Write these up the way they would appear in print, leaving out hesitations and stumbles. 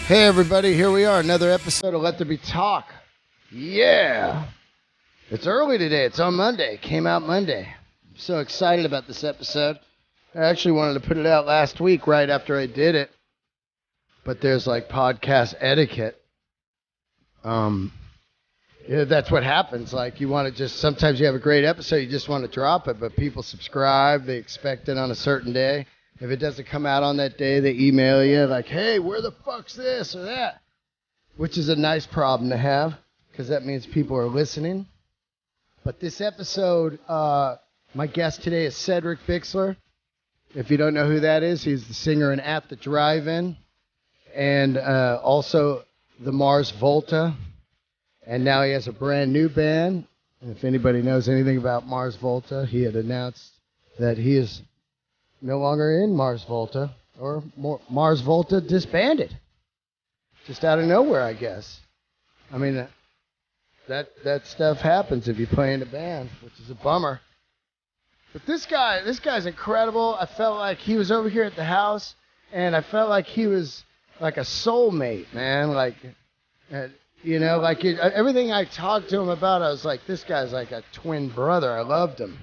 Hey everybody, here we are, another episode of Let There Be Talk. Yeah! It's early today, it's on Monday, came out Monday. I'm so excited about this episode. I actually wanted to put it out last week right after I did it. But there's like podcast etiquette. That's what happens. Like you want to just, sometimes you have a great episode, you just want to drop it, but people subscribe, they expect it on a certain day. If it doesn't come out on that day, they email you like, hey, where the fuck's this or that? Which is a nice problem to have because that means people are listening. But this episode, my guest today is Cedric Bixler. If you don't know who that is, he's the singer in At the Drive-In and also the Mars Volta. And now he has a brand new band. And if anybody knows anything about Mars Volta, he had announced that he is no longer in Mars Volta, or Mars Volta disbanded. Just out of nowhere, I guess. I mean, that stuff happens if you play in a band, which is a bummer. But this guy's incredible. I felt like he was over here at the house, and I felt like he was like a soulmate, man. Like, everything I talked to him about, I was like, this guy's like a twin brother. I loved him.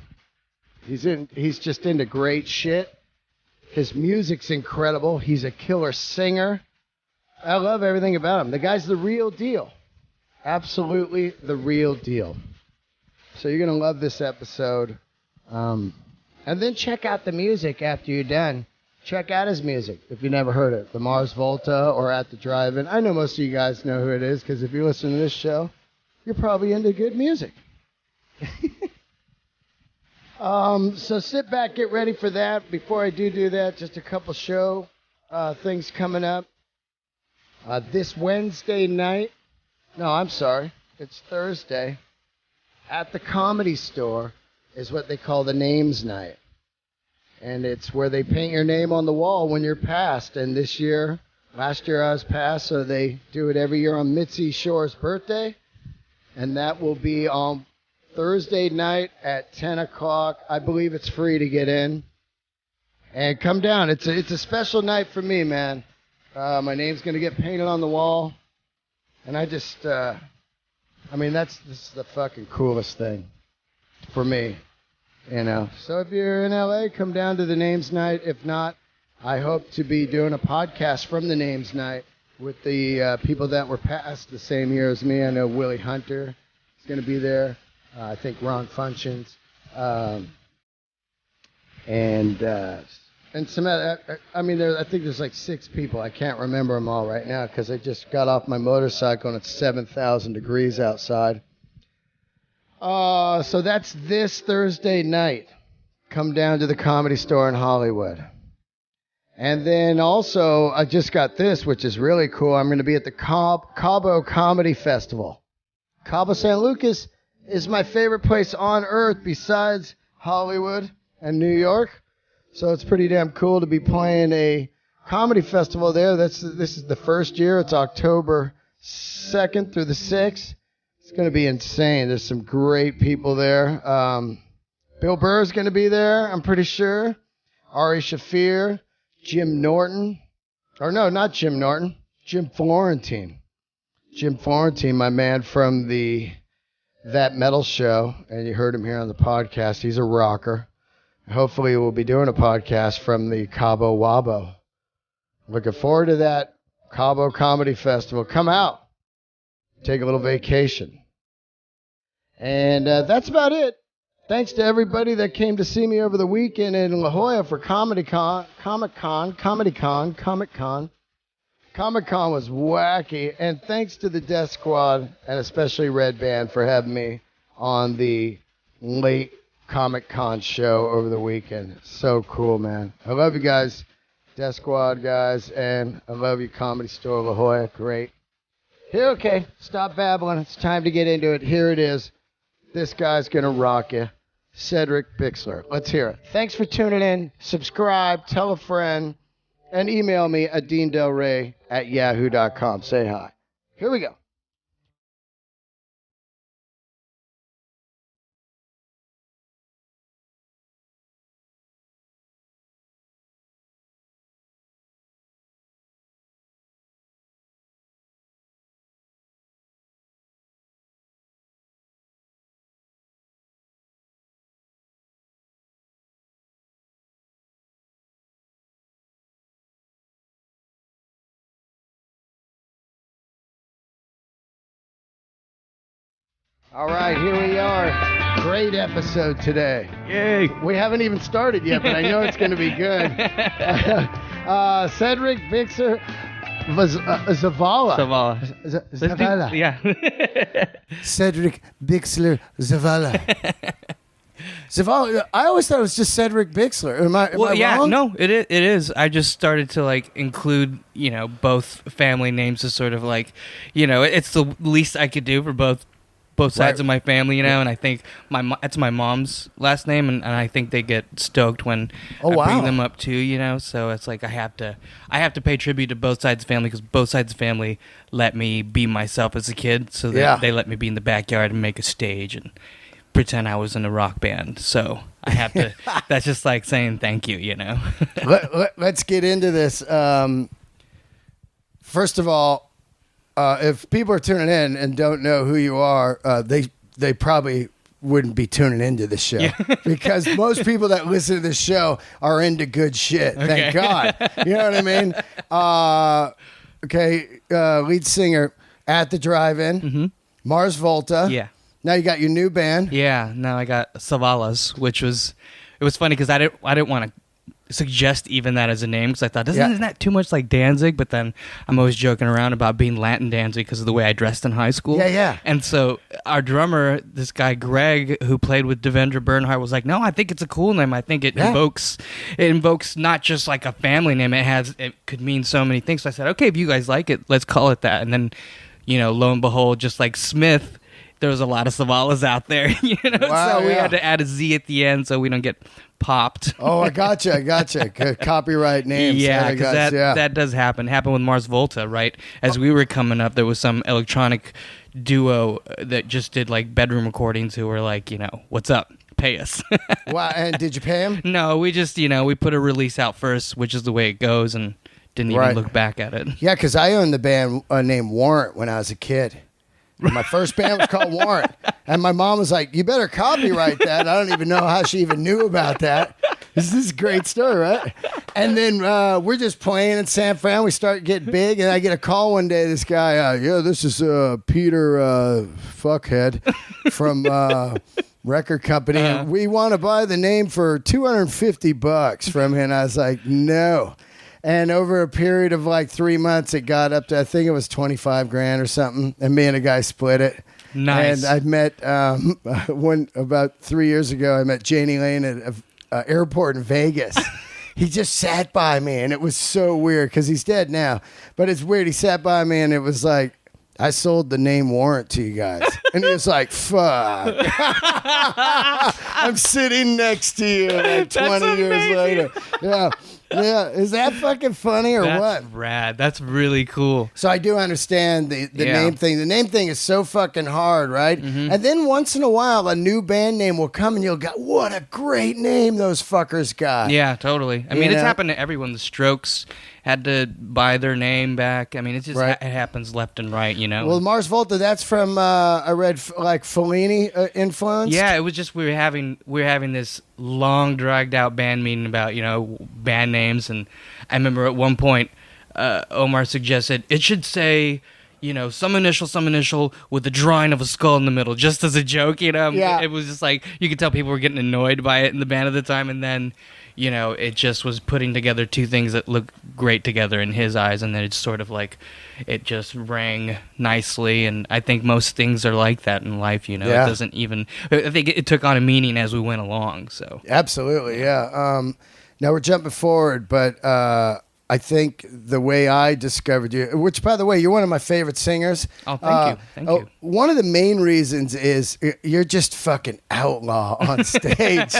He's just into great shit. His music's incredible. He's a killer singer. I love everything about him. The guy's the real deal. Absolutely the real deal. So you're going to love this episode. And then check out the music after you're done. Check out his music if you never heard it. The Mars Volta or At the Drive-In. I know most of you guys know who it is because if you listen to this show, you're probably into good music. So sit back, get ready for that. Before I do that, just a couple show things coming up. This Wednesday night, no, I'm sorry, it's Thursday, at the Comedy Store is what they call the Names Night. And it's where they paint your name on the wall when you're passed. And last year I was passed, so they do it every year on Mitzi Shore's birthday. And that will be on Thursday night at 10 o'clock. I believe it's free to get in. And come down. It's a special night for me, man. My name's going to get painted on the wall. And this is the fucking coolest thing for me, you know. So if you're in LA, come down to the Names Night. If not, I hope to be doing a podcast from the Names Night with the people that were passed the same year as me. I know Willie Hunter is going to be there. I think Ron Functions, and some other, I think there's like 6 people. I can't remember them all right now because I just got off my motorcycle and it's 7,000 degrees outside. So that's this Thursday night. Come down to the Comedy Store in Hollywood. And then also, I just got this, which is really cool. I'm going to be at the Cabo Comedy Festival. Cabo San Lucas is my favorite place on earth besides Hollywood and New York. So it's pretty damn cool to be playing a comedy festival there. This is the first year. It's October 2nd through the 6th. It's going to be insane. There's some great people there. Bill Burr's going to be there, I'm pretty sure. Ari Shaffir, Jim Norton. Or no, not Jim Norton. Jim Florentine. Jim Florentine, my man from That Metal Show, and you heard him here on the podcast. He's a rocker. Hopefully we'll be doing a podcast from the Cabo Wabo. Looking forward to that Cabo Comedy Festival. Come out. Take a little vacation. And that's about it. Thanks to everybody that came to see me over the weekend in La Jolla for Comic-Con was wacky, and thanks to the Death Squad, and especially Red Band, for having me on the late Comic-Con show over the weekend. So cool, man. I love you guys, Death Squad guys, and I love you, Comedy Store La Jolla. Great. Here, okay, stop babbling. It's time to get into it. Here it is. This guy's going to rock you. Cedric Bixler. Let's hear it. Thanks for tuning in. Subscribe, tell a friend, and email me at deandelray@yahoo.com. Say hi. Here we go. All right, here we are. Great episode today. Yay! We haven't even started yet, but I know it's going to be good. Cedric Bixler-Zavala. Zavala. Yeah. Cedric Bixler-Zavala. Zavala. I always thought it was just Cedric Bixler. Am I wrong? No, it is. I just started to like include, both family names as sort of like, it's the least I could do for both sides of my family, and I think it's my mom's last name, and I think they get stoked when I bring them up too, so it's like I have to pay tribute to both sides of the family because both sides of the family let me be myself as a kid, so they let me be in the backyard and make a stage and pretend I was in a rock band, so I have to, that's just like saying thank you, Let's get into this. First of all, if people are tuning in and don't know who you are, they probably wouldn't be tuning into the show because most people that listen to this show are into good shit. Thank God. You know what I mean? Lead singer at the Drive-In, Mars Volta. Yeah. Now you got your new band. Yeah. Now I got Savalas, which was funny because I didn't want to suggest even that as a name because I thought isn't that too much like Danzig? But then I'm always joking around about being Latin Danzig because of the way I dressed in high school. Yeah. And so our drummer, this guy Greg, who played with Devendra Bernhardt, was like, "No, I think it's a cool name. I think it invokes not just like a family name. It could mean so many things." So I said, "Okay, if you guys like it, let's call it that." And then, lo and behold, just like Smith, there was a lot of Savalas out there, Wow, so we had to add a Z at the end so we don't get popped. Oh, I gotcha. Copyright names. Yeah, because that does happen. Happened with Mars Volta, right? As we were coming up, there was some electronic duo that just did like bedroom recordings who were like, what's up? Pay us. Wow, and did you pay him? No, we just, we put a release out first, which is the way it goes, and didn't even look back at it. Yeah, because I owned the band named Warrant when I was a kid. My first band was called Warrant. And my mom was like, you better copyright that. I don't even know how she even knew about that. This is a great story, right? And then we're just playing in San Fran. We start getting big, and I get a call one day. This guy, this is Peter Fuckhead from record company. And we want to buy the name for $250 from him. And I was like, no. And over a period of like 3 months, it got up to, I think it was $25,000 or something. And me and a guy split it. Nice. And I met about 3 years ago, I met Janie Lane at an airport in Vegas. He just sat by me, and it was so weird because he's dead now. But it's weird. He sat by me, and it was like, I sold the name Warrant to you guys. And he was like, fuck. I'm sitting next to you like 20 years later. Yeah. Yeah, is that fucking funny or what? That's rad. That's really cool. So I do understand the name thing. The name thing is so fucking hard, right? Mm-hmm. And then once in a while, a new band name will come and you'll go, what a great name those fuckers got. Yeah, totally. I mean, it's happened to everyone. The Strokes had to buy their name back. I mean, it's just it happens left and right, Well, Mars Volta, that's from I read like Fellini influence. Yeah, it was just we were having this long dragged out band meeting about band names, and I remember at one point Omar suggested it should say some initial with the drawing of a skull in the middle, just as a joke. Yeah. It was just like you could tell people were getting annoyed by it in the band at the time, and then it just was putting together two things that looked great together in his eyes, and then it's sort of like it just rang nicely. And I think most things are like that in life. It doesn't even. I think it took on a meaning as we went along. So absolutely, yeah. Now we're jumping forward, but I think the way I discovered you, which, by the way, you're one of my favorite singers. Oh, thank you. One of the main reasons is you're just fucking outlaw on stage.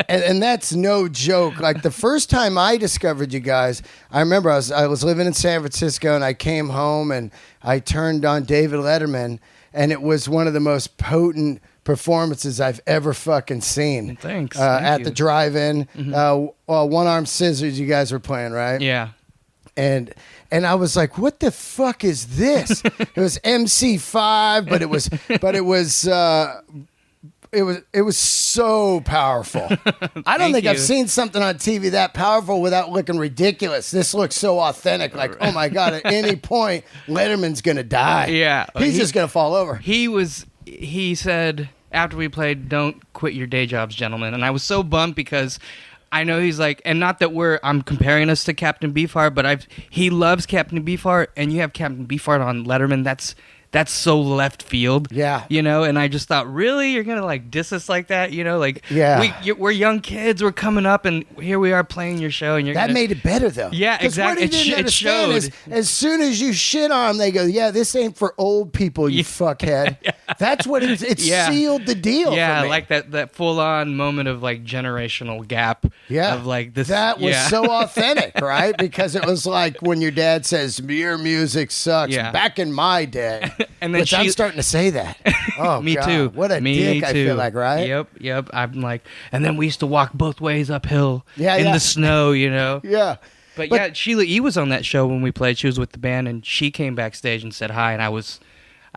and that's no joke. Like, the first time I discovered you guys, I remember I was living in San Francisco, and I came home, and I turned on David Letterman, and it was one of the most potent performances I've ever fucking seen. Thanks. At the Drive-In. Mm-hmm. One Arm Scissors you guys were playing, right? Yeah. And I was like, what the fuck is this? It was MC5, but it was so powerful. I don't think I've seen something on TV that powerful without looking ridiculous. This looks so authentic. Like, oh my God, at any point, Letterman's going to die. Yeah. He's just going to fall over. He was he said after we played, "Don't quit your day jobs, gentlemen," and I was so bummed because I know he's like, and not that I'm comparing us to Captain Beefheart, but he loves Captain Beefheart, and you have Captain Beefheart on Letterman. That's so left field. Yeah. You know, and I just thought, really? You're going to, like, diss us like that? You know, like, we're young kids. We're coming up, and here we are playing your show. And that made it better, though. Yeah, exactly. It showed. As soon as you shit on them, they go, yeah, this ain't for old people, you fuckhead. Yeah. That's what it sealed the deal for me. Like that full-on moment of, like, generational gap. Yeah. Of, like, this. That was so authentic, right? Because it was like when your dad says, your music sucks. Yeah. Back in my day. And then I'm starting to say that. Oh, me God. too. What a dick I feel like, right? Yep. I'm like, and then we used to walk both ways uphill in the snow, you know? Yeah. But yeah, Sheila E. was on that show when we played. She was with the band, and she came backstage and said hi, and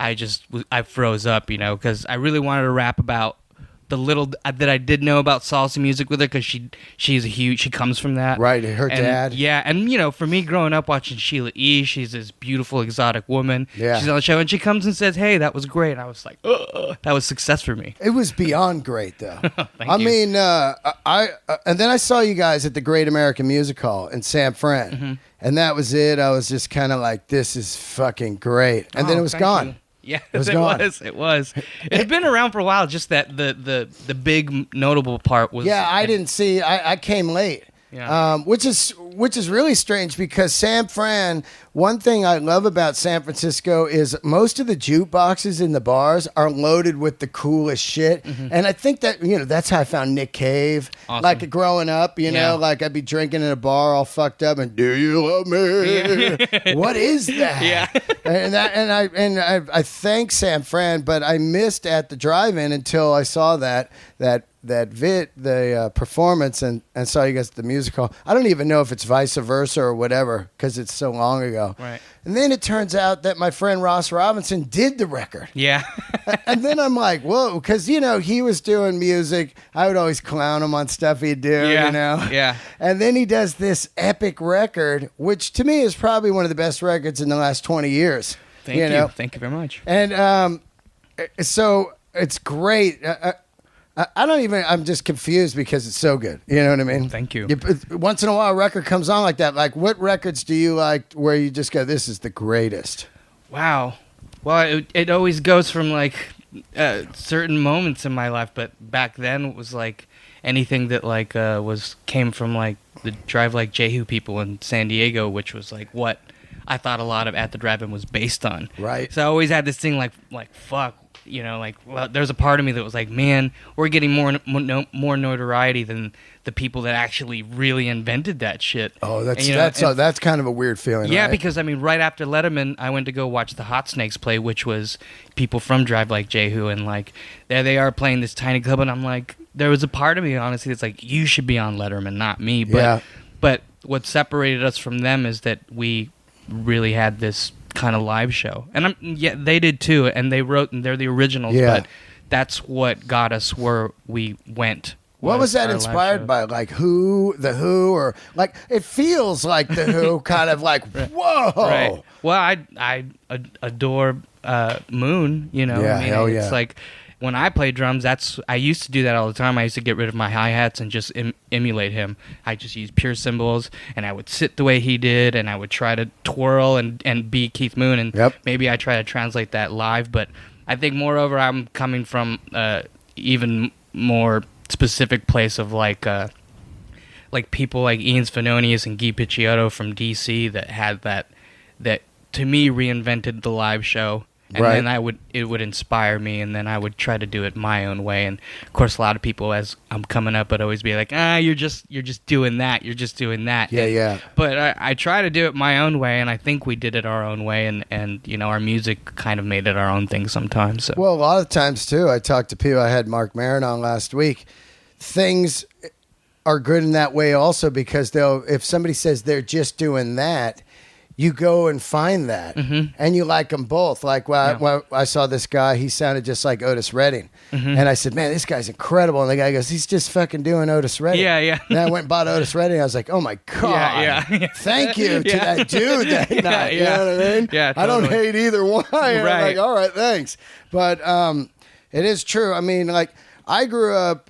I froze up, you know, because I really wanted to rap about the little that I did know about salsa music with her, because she comes from that. Right, her dad. Yeah, and you know, for me growing up watching Sheila E., she's this beautiful exotic woman. Yeah. She's on the show, and she comes and says, "Hey, that was great." And I was like, ugh, that was success for me. It was beyond great, though. Thank you. mean, and then I saw you guys at the Great American Music Hall in San Fran, Mm-hmm. and that was it. I was just kind of like, this is fucking great, and then it was thank gone. you. Yeah, it was gone. It was. It had been around for a while. Just that the big notable part was. Yeah, I didn't see. I came late. Yeah. Which is really strange, because San Fran, one thing I love about San Francisco is most of the jukeboxes in the bars are loaded with the coolest shit. Mm-hmm. And I think that, you know, that's how I found Nick Cave. Awesome. Like growing up, you know, like I'd be drinking in a bar all fucked up and, do you love me? Yeah. What is that? Yeah. and I thank San Fran, but I missed at the drive-in until I saw the performance and saw you guys at the music hall. I don't even know if it's vice versa or whatever, because it's so long ago. Right. And then it turns out that my friend Ross Robinson did the record. Yeah. And then I'm like, whoa, because, you know, he was doing music. I would always clown him on stuff he'd do, you know? Yeah. And then he does this epic record, which to me is probably one of the best records in the last 20 years. Thank you. Know? Thank you very much. And so it's great. I'm just confused because it's so good. You know what I mean? Thank you. Once in a while, a record comes on like that. Like, what records do you like where you just go, this is the greatest? Wow. Well, it always goes from, like, certain moments in my life, but back then it was, like, anything that, like, came from, like, the Drive Like Jehu people in San Diego, which was, like, what I thought a lot of At the Drive-In was based on. Right. So I always had this thing, like fuck. You know, like, well, there's a part of me that was like, man, we're getting more notoriety than the people that actually really invented that shit. Oh, that's kind of a weird feeling. Yeah, right? because I mean, right after Letterman, I went to go watch the Hot Snakes play, which was people from Drive Like Jehu, and like there they are playing this tiny club, and I'm like, there was a part of me, honestly, that's like, you should be on Letterman, not me. But what separated us from them is that we really had this kind of live show, and they did too, and they wrote, and they're the originals, but that's what got us where we went. What was that inspired by? Like the Who, or like it feels like the Who, kind of like whoa. Right. Well, I adore Moon. You know, yeah, hell yeah. It's like when I play drums, I used to do that all the time. I used to get rid of my hi-hats and just emulate him. I just use pure cymbals, and I would sit the way he did, and I would try to twirl and be Keith Moon, and maybe I try to translate that live. But I think, moreover, I'm coming from even more specific place of like people like Ian Svenonius and Guy Picciotto from DC that had that to me reinvented the live show. And then it would inspire me, and then I would try to do it my own way. And of course, a lot of people, as I'm coming up, would always be like, you're just doing that. You're just doing that. Yeah. But I try to do it my own way, and I think we did it our own way, and you know, our music kind of made it our own thing sometimes. So. Well, a lot of times too, I talked to people. I had Mark Maron on last week. Things are good in that way also, because if somebody says they're just doing that, you go and find that, and you like them both. Like when I saw this guy, he sounded just like Otis Redding, and I said, "Man, this guy's incredible." And the guy goes, "He's just fucking doing Otis Redding." Yeah. And I went and bought Otis Redding. I was like, "Oh my god!" Yeah. Thank you to that dude that night. You know what I mean? Yeah. Totally. I don't hate either one. Right. I'm like, all right, thanks. But It is true. I mean, like, I grew up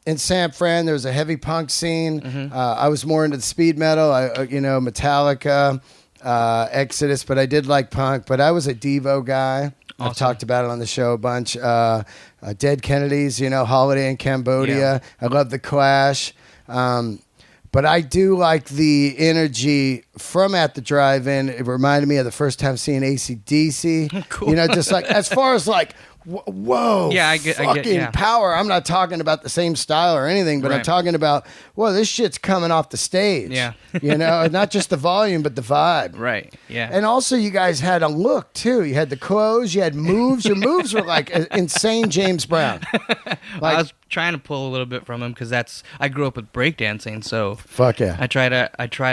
in San Fran. There was a heavy punk scene. I was more into the speed metal, Metallica, Exodus, but I did like punk. But I was a Devo guy. Awesome. I've talked about it on the show a bunch. Dead Kennedys, Holiday in Cambodia. Yeah. I love The Clash. But I do like the energy from At the Drive-In. It reminded me of the first time seeing AC/DC. Cool. Just like as far as like, whoa, yeah, I get power. I'm not talking about the same style or anything, but I'm talking about, whoa, this shit's coming off the stage. Yeah. Not just the volume, but the vibe. Right, yeah. And also you guys had a look, too. You had the clothes, you had moves. Your moves were like insane James Brown. I was trying to pull a little bit from him because I grew up with breakdancing, so fuck yeah. I try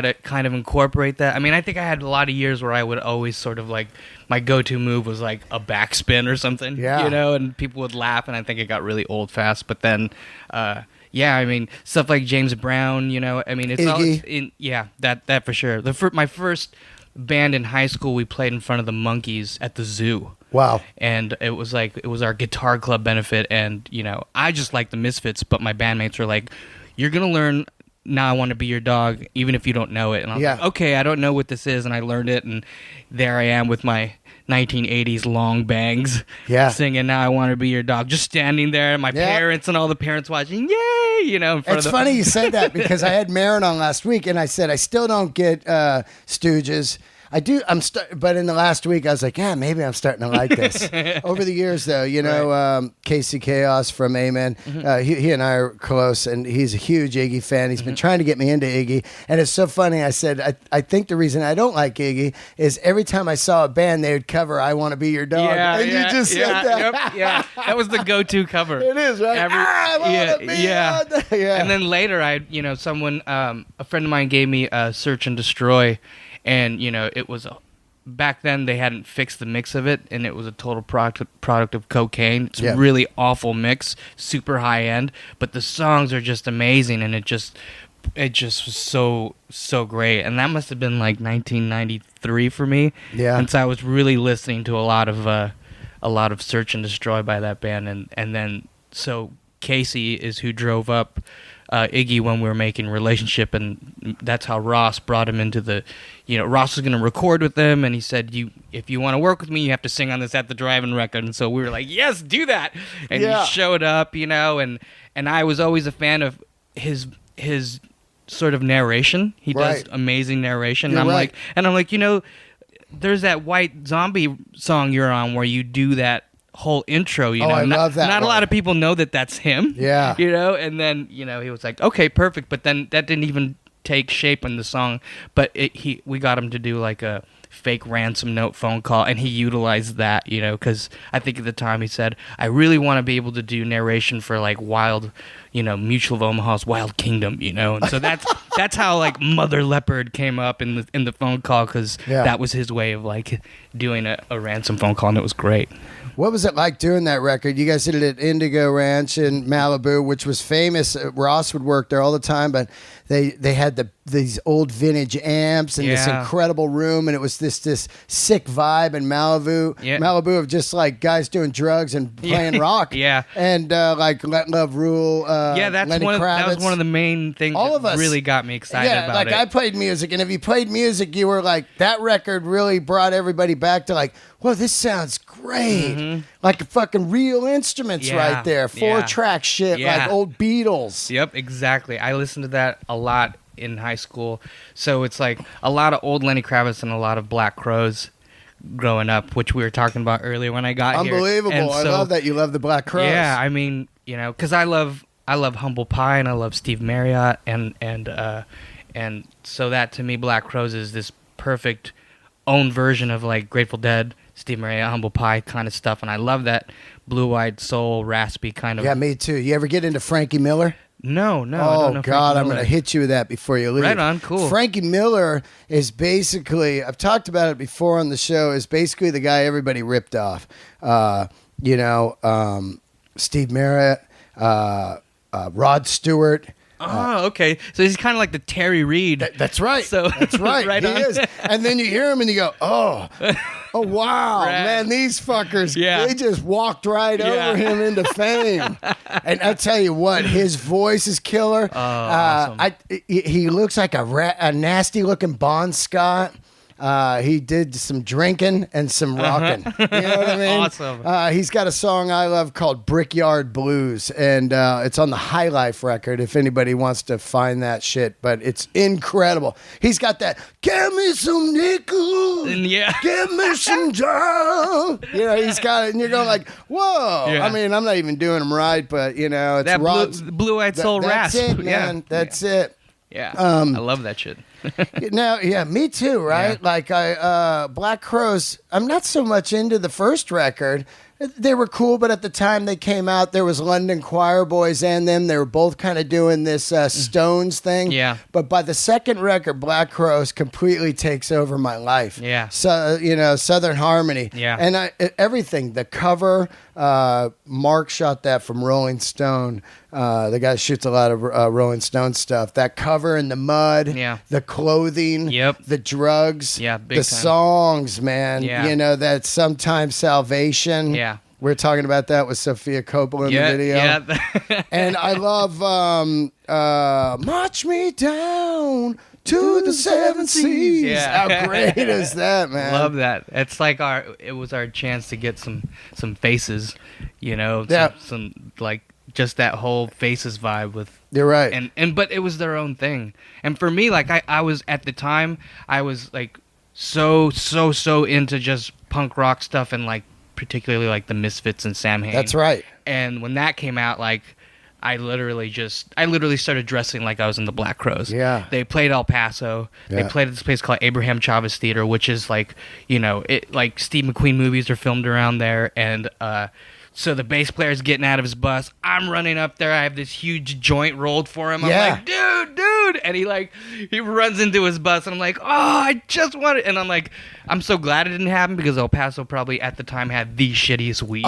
to kind of incorporate that. I mean, I think I had a lot of years where I would always sort of like, my go-to move was like a backspin or something, and people would laugh, and I think it got really old fast. But then, I mean, stuff like James Brown, I mean, it's Iggy. That for sure. My first band in high school, we played in front of the monkeys at the zoo. Wow. And it was our guitar club benefit, and I just like the Misfits, but my bandmates were like, "You're gonna learn Now I Want to Be Your Dog, even if you don't know it." And I was like, okay, I don't know what this is, and I learned it, and there I am with my 1980s long bangs, singing Now I Want to Be Your Dog, just standing there, my parents and all the parents watching, yay, in front of the... funny you said that, because I had Marin on last week, and I said, I still don't get Stooges. I do. But in the last week, I was like, yeah, maybe I'm starting to like this. Over the years, though, Casey Chaos from Amen, he and I are close, and he's a huge Iggy fan. He's been trying to get me into Iggy, and it's so funny. I said, I think the reason I don't like Iggy is every time I saw a band, they would cover "I Want to Be Your Dog," you just said that. Yep, that was the go-to cover. It is, right? I want to be your dog. And then later, someone, a friend of mine gave me "Search and Destroy." And, it was back then they hadn't fixed the mix of it, and it was a total product of cocaine. It's a really awful mix, super high end, but the songs are just amazing, and it just was so great. And that must have been like 1993 for me. Yeah. And so I was really listening to a lot of Search and Destroy by that band, and then so Casey is who drove up Iggy when we were making Relationship, and that's how Ross brought him into the, Ross was going to record with them, and he said, if you want to work with me, you have to sing on this At the Drive-In record. And so we were like, yes, do that. And he showed up, and I was always a fan of his sort of narration. He does amazing narration. And I'm like, there's that White Zombie song you're on where you do that whole intro, I love that. Not a lot of people know that that's him. Yeah. And then, he was like, okay, perfect. But then that didn't even take shape in the song. But we got him to do like a fake ransom note phone call, and he utilized that, because I think at the time he said, I really want to be able to do narration for like Wild, Mutual of Omaha's Wild Kingdom, and so that's how like Mother Leopard came up in the phone call, because that was his way of like doing a ransom phone call, and it was great. What was it like doing that record? You guys did it at Indigo Ranch in Malibu, which was famous. Ross would work there all the time, but they had these old vintage amps and this incredible room, and it was this sick vibe in Malibu. Yeah. Malibu of just like guys doing drugs and playing rock. Yeah. And like Let Love Rule. That was one of the main things that really got me excited about it. I played music, and if you played music, you were like, that record really brought everybody back to like, whoa, this sounds great. Mm-hmm. Like fucking real instruments right there. 4-track shit, like old Beatles. Yep, exactly. I listened to that a lot in high school. So it's like a lot of old Lenny Kravitz and a lot of Black Crowes growing up, which we were talking about earlier when I got here. Unbelievable. I love that you love the Black Crowes. Yeah, I mean, because I love Humble Pie, and I love Steve Marriott, and so that to me, Black Crowes is this perfect own version of like Grateful Dead, Steve Marriott, Humble Pie kind of stuff, and I love that blue-eyed soul, raspy kind of. Yeah, me too. You ever get into Frankie Miller? No. Oh, God, I'm going to hit you with that before you leave. Right on, cool. Frankie Miller is basically, I've talked about it before on the show, is basically the guy everybody ripped off. Steve Marriott, Rod Stewart. Oh, okay. So he's kind of like the Terry Reid. That's right. That's right. He is. And then you hear him and you go, oh. Oh, wow. Rad. Man, these fuckers, Yeah. they just walked right over him into fame. And I tell you what, his voice is killer. Awesome. He looks like a nasty-looking Bon Scott. He did some drinking and some rocking. You know what I mean? Awesome. He's got a song I love called Brickyard Blues, and it's on the High Life record if anybody wants to find that shit, but it's incredible. He's got that, give me some nickels, give me some dough. You know, he's got it, and you're going like, whoa. Yeah. I mean, I'm not even doing him right, but, you know, it's that rock. blue-eyed soul rasp. That's it, man. That's it. Yeah, I love that shit. Now, yeah, me too, right? Yeah. Like Black Crowes, I'm not so much into the first record. They were cool, but at the time they came out, there was London Choir Boys and them. They were both kind of doing this Stones thing. Yeah. But by the second record, Black Crowes completely takes over my life. Yeah. So, you know, Southern Harmony. Yeah. And everything, the cover, Mark shot that from Rolling Stone. The guy shoots a lot of Rolling Stone stuff. That cover in the mud, the clothing, the drugs, big the time. songs, man. Yeah. You know, that Sometimes Salvation. Yeah. We're talking about that with Sophia Coppola in the video. Yeah. And I love March Me Down to the Seven Seas. Yeah. How great is that, man? Love that. It's like it was our chance to get some faces, you know, some like just that whole faces vibe with. You're right. But it was their own thing. And for me, like I was at the time, I was like so into just punk rock stuff and like particularly like the Misfits and Sam Hain. That's right. And when that came out, like I literally started dressing like I was in the Black Crowes. Yeah. They played El Paso. Yeah. They played at this place called Abraham Chavez Theater, which is like, you know, it like Steve McQueen movies are filmed around there. And so the bass player's getting out of his bus. I'm running up there. I have this huge joint rolled for him. I'm like, dude. And he runs into his bus. And I'm like, oh, I just want it. And I'm like, I'm so glad it didn't happen because El Paso probably at the time had the shittiest weed.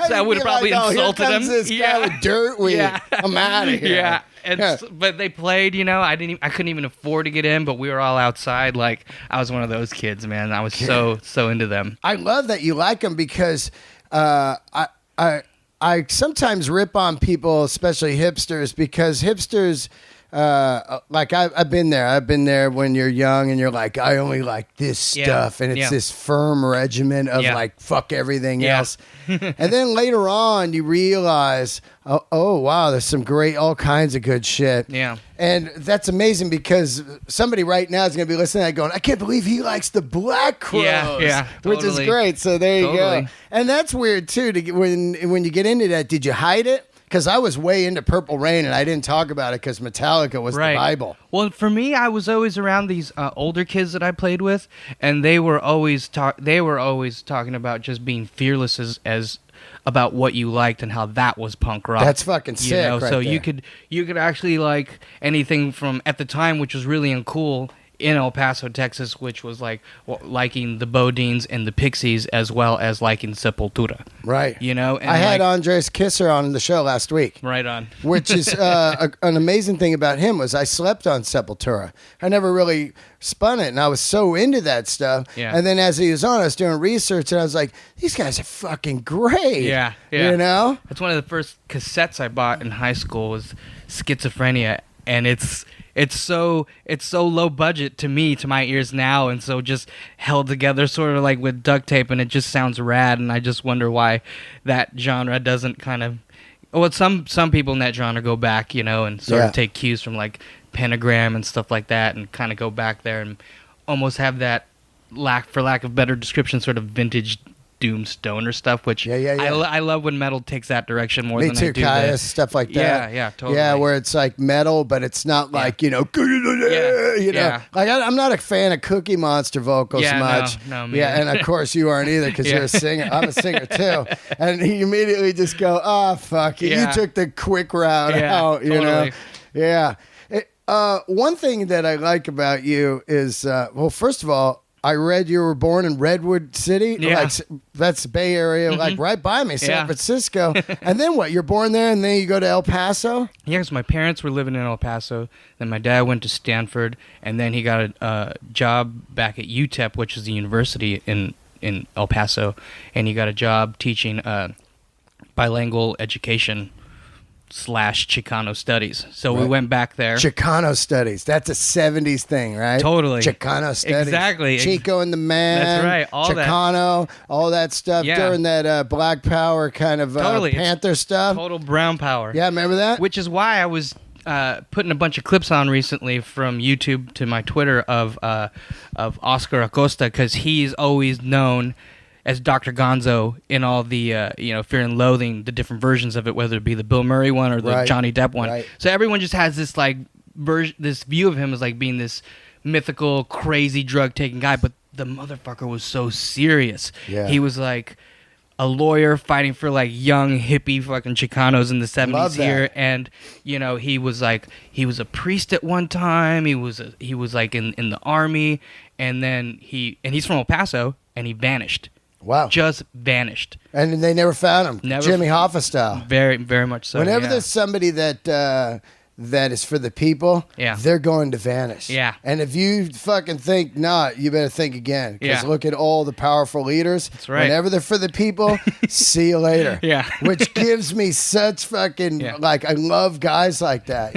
So I would have probably insulted him. This guy with dirt weed. Yeah. I'm out of here. Yeah. But they played, you know, I couldn't even afford to get in, but we were all outside. Like I was one of those kids, man. I was so into them. I love that you like them because I sometimes rip on people, especially hipsters, because hipsters, like I've been there. I've been there when you're young and you're like, I only like this stuff. And it's this firm regimen of like, fuck everything else. And then later on, you realize, oh, wow, there's some great, all kinds of good shit. Yeah. And that's amazing because somebody right now is going to be listening to that going, I can't believe he likes the Black Crowes. Yeah, totally. Which is great. So there you go. And that's weird, too, when you get into that. Did you hide it? Because I was way into Purple Rain, and I didn't talk about it because Metallica was the Bible. Well, for me, I was always around these older kids that I played with, and they were always talking about just being fearless as about what you liked and how that was punk rock. That's fucking sick. You know? Right so there. you could actually like anything from at the time, which was really uncool. In El Paso, Texas, which was like liking the Bodines and the Pixies as well as liking Sepultura. Right. You know? And I had Andres Kisser on the show last week. Right on. Which is an amazing thing about him was I slept on Sepultura. I never really spun it, and I was so into that stuff. Yeah. And then as he was on, I was doing research, and I was like, these guys are fucking great. Yeah. You know? That's one of the first cassettes I bought in high school was Schizophrenia, and it's so low budget to my ears now, and so just held together sort of like with duct tape, and it just sounds rad. And I just wonder why that genre doesn't kind of. Well, some people in that genre go back, you know, and sort of take cues from like Pentagram and stuff like that, and kind of go back there and almost have that for lack of better description, sort of vintage doom stoner stuff, which I love when metal takes that direction more than I do. Me too, Caius, stuff like that. Yeah, totally. Yeah, where it's like metal, but it's not like, you know, like I'm not a fan of Cookie Monster vocals much. No, me yeah, and of course you aren't either because you're a singer. I'm a singer too. And you immediately just go, oh, fuck it. You took the quick route out, you know? Yeah. One thing that I like about you is, well, first of all, I read you were born in Redwood City. Yeah. Like, that's Bay Area, like right by me, San Francisco. And then what? You're born there and then you go to El Paso? Yeah, because my parents were living in El Paso. Then my dad went to Stanford, and then he got a job back at UTEP, which is the university in in El Paso, and he got a job teaching bilingual education / Chicano studies. So we went back there. Chicano studies. That's a 70s thing, right? Totally. Chicano studies. Exactly. Chico and the Man. That's right. All Chicano, all that stuff during that Black Power kind of Panther stuff. Total brown power. Yeah, remember that? Which is why I was putting a bunch of clips on recently from YouTube to my Twitter of Oscar Acosta, because he's always known as Dr. Gonzo in all the Fear and Loathing, the different versions of it, whether it be the Bill Murray one or the Johnny Depp one. Right. So everyone just has this this view of him as like being this mythical, crazy drug taking guy, but the motherfucker was so serious. Yeah. He was like a lawyer fighting for like young hippie fucking Chicanos in the 70s here, and he was a priest at one time. He was like in the army, and then he's from El Paso, and he vanished. Wow. Just vanished. And they never found him. Jimmy Hoffa style. Very, very much so. Whenever there's somebody that is for the people, they're going to vanish. Yeah. And if you fucking think not, you better think again. Because look at all the powerful leaders. That's right. Whenever they're for the people, see you later. Yeah. Which gives me such fucking, I love guys like that,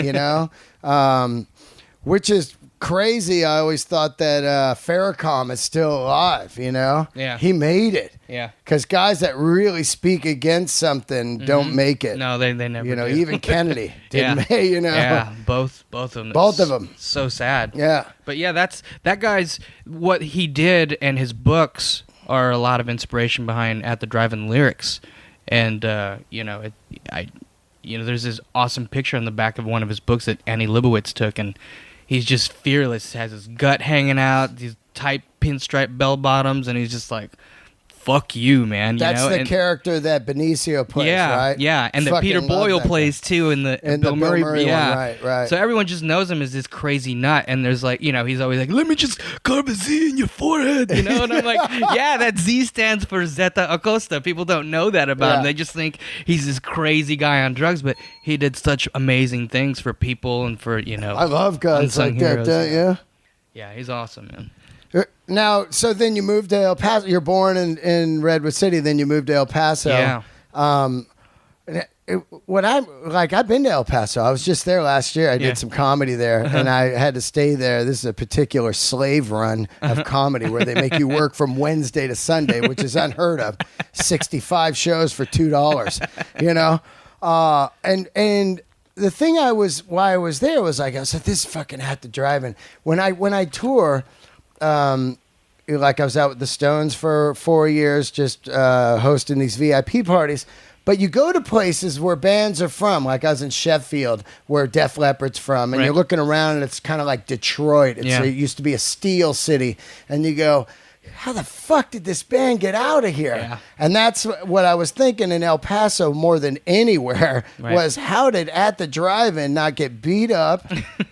which is crazy. I always thought that Farrakhan is still alive, Yeah. He made it. Yeah. Because guys that really speak against something don't make it. No, they never do. Even Kennedy didn't make, Yeah, both of them. Both of them. So sad. Yeah. But yeah, that guy's, what he did and his books are a lot of inspiration behind At the Drive-In lyrics. And, there's this awesome picture on the back of one of his books that Annie Leibovitz took, and he's just fearless, has his gut hanging out, these tight pinstripe bell bottoms, and he's just like, fuck you, man. That's the character that Benicio plays, right? Yeah, and that Peter Boyle plays too in the Bill Murray one. Right. So everyone just knows him as this crazy nut, and there's like, he's always like, let me just carve a Z in your forehead, And I'm like, yeah, that Z stands for Zeta Acosta. People don't know that about him. They just think he's this crazy guy on drugs, but he did such amazing things for people and for, I love guys like heroes. that, Yeah, he's awesome, man. Now, so then you moved to El Paso. You're born in Redwood City, then you moved to El Paso. Yeah. I've been to El Paso. I was just there last year. I did some comedy there, and I had to stay there. This is a particular slave run of comedy where they make you work from Wednesday to Sunday, which is unheard of. 65 shows for $2, And the thing why I was there was I said, this fucking had to drive in. When I tour, I was out with the Stones for 4 years, just hosting these VIP parties. But you go to places where bands are from, like I was in Sheffield, where Def Leppard's from, and you're looking around, and it's kind of like Detroit. It used to be a steel city, and you go, how the fuck did this band get out of here? Yeah. And that's what I was thinking in El Paso more than anywhere was, how did At the Drive-In not get beat up?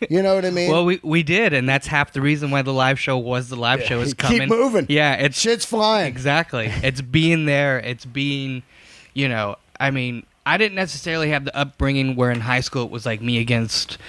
You know what I mean? Well, we did, and that's half the reason why the live show was the live show is coming. Keep moving. Yeah, shit's flying. Exactly. It's being there. It's being, I didn't necessarily have the upbringing where in high school it was like me against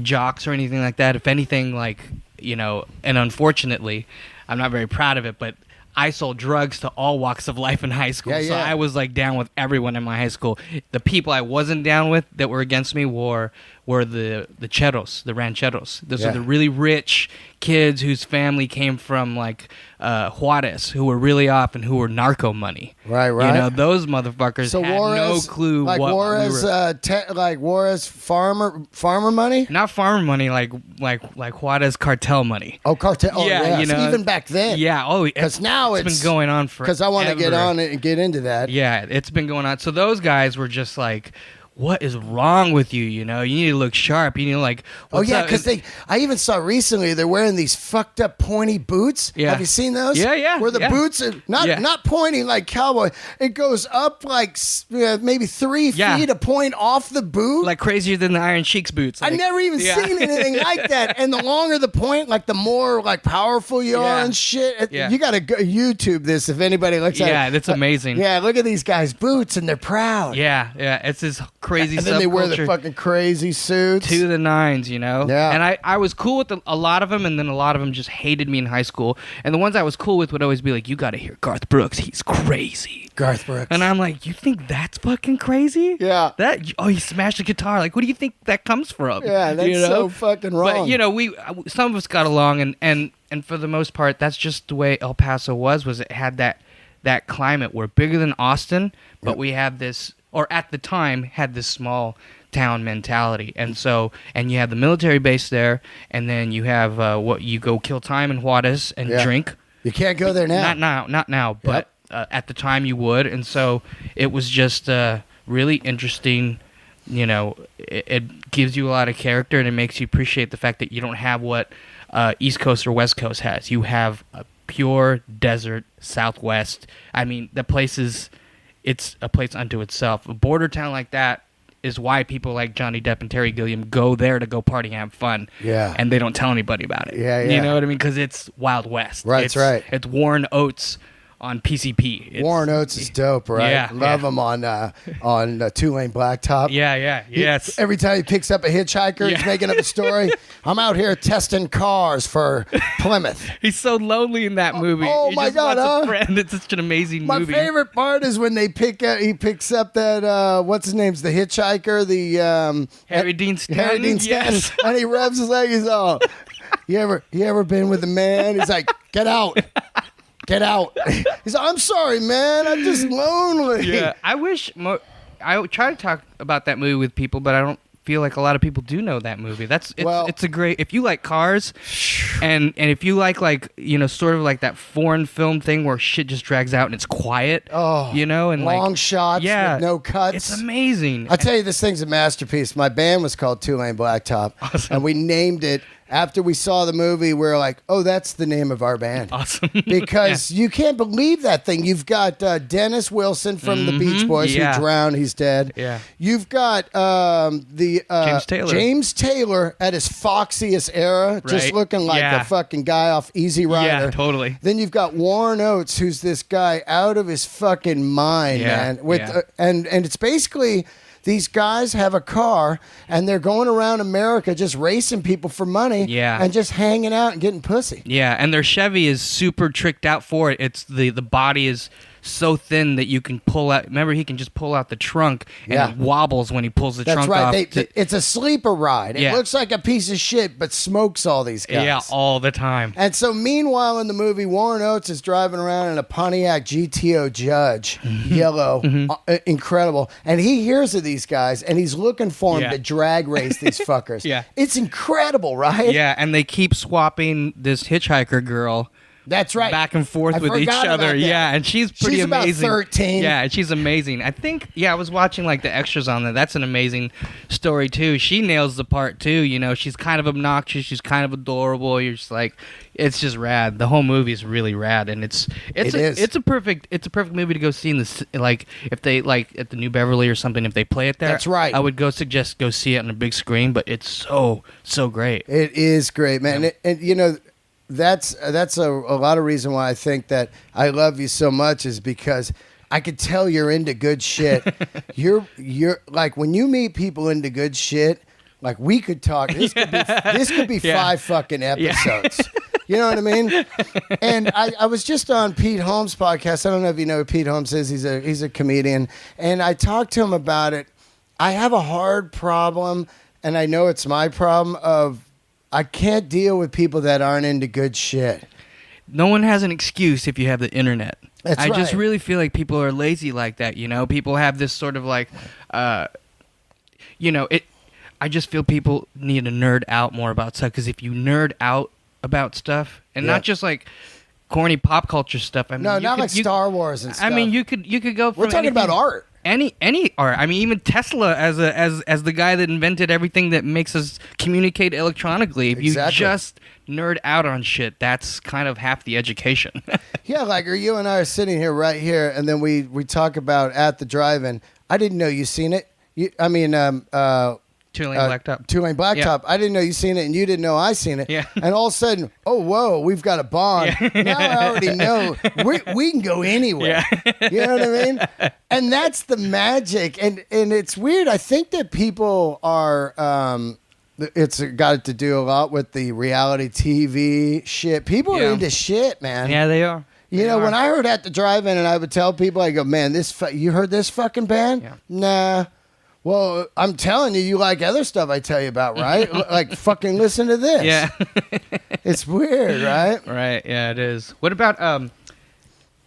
jocks or anything like that. If anything, and unfortunately, I'm not very proud of it, but I sold drugs to all walks of life in high school. So I was down with everyone in my high school. The people I wasn't down with that were against me were the cheros, the rancheros. Those are the really rich kids whose family came from Juarez, who were really off and who were narco money. Right. Those motherfuckers had no clue what Juarez, we were. Juarez farmer money? Not farmer money, like Juarez cartel money. Oh, cartel. Oh, yeah. Even back then. Yeah. Oh, because now it's been going on for. Because I want to get on it and get into that. Yeah, it's been going on. So those guys were just like, what is wrong with you? You need to look sharp. You need because I even saw recently they're wearing these fucked up pointy boots. Yeah. Have you seen those? Yeah. Where the boots are not pointy like cowboy. It goes up maybe 3 feet a point off the boot. Like crazier than the Iron Sheik's boots. I've never even seen anything like that. And the longer the point, the more powerful you are and shit. You got to go YouTube this if anybody looks at it. Yeah, that's amazing. Yeah, look at these guys' boots and they're proud. Yeah. It's this crazy And then they wear the subculture fucking crazy suits. to the nines, you know? Yeah. And I was cool with a lot of them, and then a lot of them just hated me in high school. And the ones I was cool with would always be like, you got to hear Garth Brooks. He's crazy. Garth Brooks. And I'm like, you think that's fucking crazy? Yeah. He smashed the guitar. Like, what do you think that comes from? Yeah, that's you know? so fucking wrong. But, some of us got along, and for the most part, that's just the way El Paso was it had that climate. We're bigger than Austin, but Yep. we have this, or at the time, had this small town mentality. And you have the military base there, and then you have you go kill time in Juarez and drink. You can't go there now. Not now, but at the time you would. And so it was just really interesting. You know, it gives you a lot of character, and it makes you appreciate the fact that you don't have what East Coast or West Coast has. You have a pure desert Southwest. I mean, it's a place unto itself. A border town like that is why people like Johnny Depp and Terry Gilliam go there to go party and have fun. Yeah. And they don't tell anybody about it. Yeah, yeah. You know what I mean? Because it's Wild West. Right, that's right. It's Warren Oates on PCP. Warren Oates is dope, right? Yeah, Love him on Two-Lane Blacktop. Yes. Every time he picks up a hitchhiker, he's making up a story. I'm out here testing cars for Plymouth. He's so lonely in that movie. Oh He my just God, wants a friend. It's such an amazing My movie. favorite part is when he picks up that what's his name's the hitchhiker, the Harry Dean Stanton. Harry Dean Stanton, Yes. and he rubs his leg. He's all, you ever been with a man? He's like, get out. Get out. He's like, I'm sorry, man. I'm just lonely. Yeah, I wish I try to talk about that movie with people, but I don't feel like a lot of people do know that movie. It's a great, if you like cars and if you like sort of like that foreign film thing where shit just drags out and it's quiet. Oh, and long shots with no cuts. It's amazing. I'll tell you, this thing's a masterpiece. My band was called Two-Lane Blacktop, and we named it after we saw the movie. We were like, oh, that's the name of our band. Awesome. Because you can't believe that thing. You've got Dennis Wilson from the Beach Boys who drowned. He's dead. Yeah. You've got James Taylor at his foxiest era, just looking like a fucking guy off Easy Rider. Yeah, totally. Then you've got Warren Oates, who's this guy out of his fucking mind, man. And it's basically, these guys have a car and they're going around America just racing people for money and just hanging out and getting pussy. Yeah, and their Chevy is super tricked out for it. It's the body is so thin that you can pull out. Remember, he can just pull out the trunk and it wobbles when he pulls the trunk off. That's right. It's a sleeper ride. It looks like a piece of shit, but smokes all these guys. Yeah, all the time. And so meanwhile in the movie, Warren Oates is driving around in a Pontiac GTO Judge, yellow, incredible. And he hears of these guys, and he's looking for them to drag race these fuckers. It's incredible, right? Yeah, and they keep swapping this hitchhiker girl. That's right. Back and forth with each other. Yeah, and she's pretty amazing. She's about 13. Yeah, and she's amazing. I think, I was watching like the extras on that. That's an amazing story too. She nails the part too. You know, she's kind of obnoxious. She's kind of adorable. You're just like, it's just rad. The whole movie is really rad, and it's a perfect movie to go see in the, like, if they like at the New Beverly or something. If they play it there, that's right. I would suggest go see it on a big screen. But it's so great. It is great, man. Yeah. And you know, that's a lot of reason why I think that I love you so much is because I could tell you're into good shit. You're like, when you meet people into good shit, like, we could talk. This could be 5 fucking episodes. You know what I mean? And I was just on Pete Holmes' podcast. I don't know if you know who Pete Holmes is. He's a comedian, and I talked to him about it. I have a hard problem, and I know it's my problem of, I can't deal with people that aren't into good shit. No one has an excuse if you have the internet. I just really feel like people are lazy like that, you know? People have this sort of like, I just feel people need to nerd out more about stuff, because if you nerd out about stuff, and not just like corny pop culture stuff. I mean, not like Star Wars and stuff. I mean, you could go from We're talking about art. Any art. I mean, even Tesla as the guy that invented everything that makes us communicate electronically. If you just nerd out on shit, that's kind of half the education. Yeah, like you and I are sitting here right here, and then we talk about At the Drive-In. I didn't know you seen it. Two-Lane Blacktop. Two-Lane Blacktop. Yeah. I didn't know you seen it, and you didn't know I seen it. Yeah. And all of a sudden, oh, whoa, we've got a bond. Yeah. Now I already know we can go anywhere. Yeah. You know what I mean? And that's the magic. And it's weird. I think that people are... it's got to do a lot with the reality TV shit. People are into shit, man. Yeah, they are. You know, when I heard At the Drive-In and I would tell people, I go, man, you heard this fucking band? Yeah. Nah. Well, I'm telling you, you like other stuff I tell you about, right? Like, fucking listen to this. Yeah. It's weird, right? Right, yeah, it is. What about,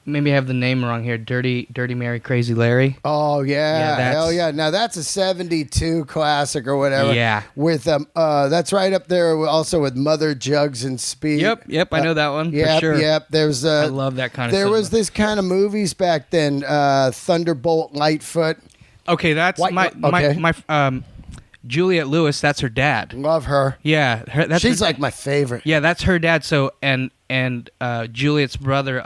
maybe I have the name wrong here, Dirty Mary, Crazy Larry? Oh, yeah. Hell yeah. Now, that's a 72 classic or whatever. Yeah. With, that's right up there also with Mother Jugs and Speed. Yep, I know that one, for sure. Yep, there's... I love that kind of stuff. There was this kind of movies back then, Thunderbolt, Lightfoot. Okay, that's my Juliette Lewis. That's her dad. Love her. Yeah, she's like my favorite. Yeah, that's her dad. So and Juliet's brother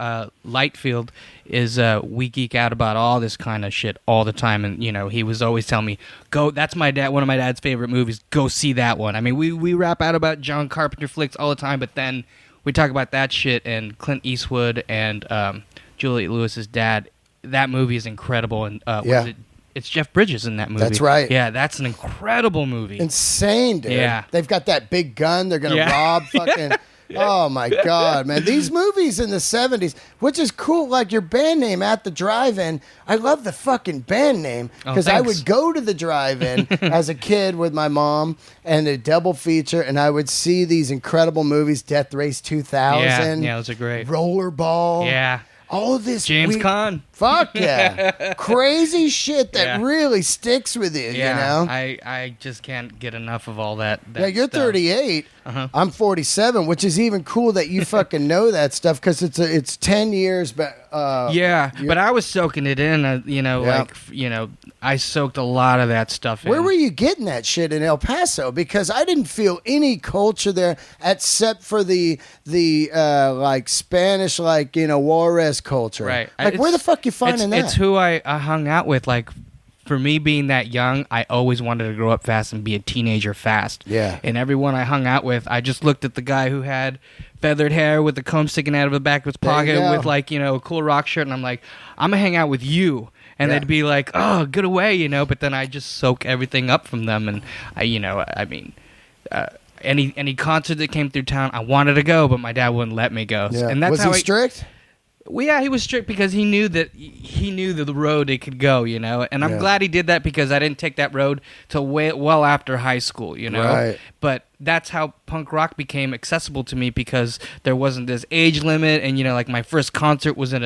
Lightfield is we geek out about all this kind of shit all the time, and he was always telling me, "Go." That's one of my dad's favorite movies. Go see that one. I mean, we rap out about John Carpenter flicks all the time, but then we talk about that shit and Clint Eastwood and Juliette Lewis's dad. That movie is incredible, and it's Jeff Bridges in that movie. That's right. Yeah, that's an incredible movie. Insane, dude. Yeah. They've got that big gun. They're going to rob fucking... Oh, my God, man. These movies in the 70s, which is cool, like your band name, At the Drive-In. I love the fucking band name because I would go to the drive-in as a kid with my mom and a double feature, and I would see these incredible movies, Death Race 2000. Yeah, those are great. Rollerball. Yeah. All of this James Caan. Fuck yeah. Crazy shit that really sticks with you, you know? I just can't get enough of all that yeah, you're stuff. 38. Uh-huh. I'm 47, which is even cool that you fucking know that stuff because it's 10 years back. But I was soaking it in, I soaked a lot of that stuff in. Where were you getting that shit in El Paso? Because I didn't feel any culture there except for the like Spanish, like, Juarez culture. Right. Like, where the fuck you finding that? It's who I hung out with. Like, for me being that young, I always wanted to grow up fast and be a teenager fast. Yeah. And everyone I hung out with, I just looked at the guy who had feathered hair with the comb sticking out of the back of his pocket with, like, a cool rock shirt, and I'm like, I'm gonna hang out with you. And they'd be like, oh, get away, but then I just soak everything up from them. And, any concert that came through town, I wanted to go, but my dad wouldn't let me go. Yeah. And that's was he strict? Well, yeah, he was strict because he knew the road it could go, And I'm glad he did that because I didn't take that road till well after high school, Right. But that's how punk rock became accessible to me because there wasn't this age limit, and like my first concert was at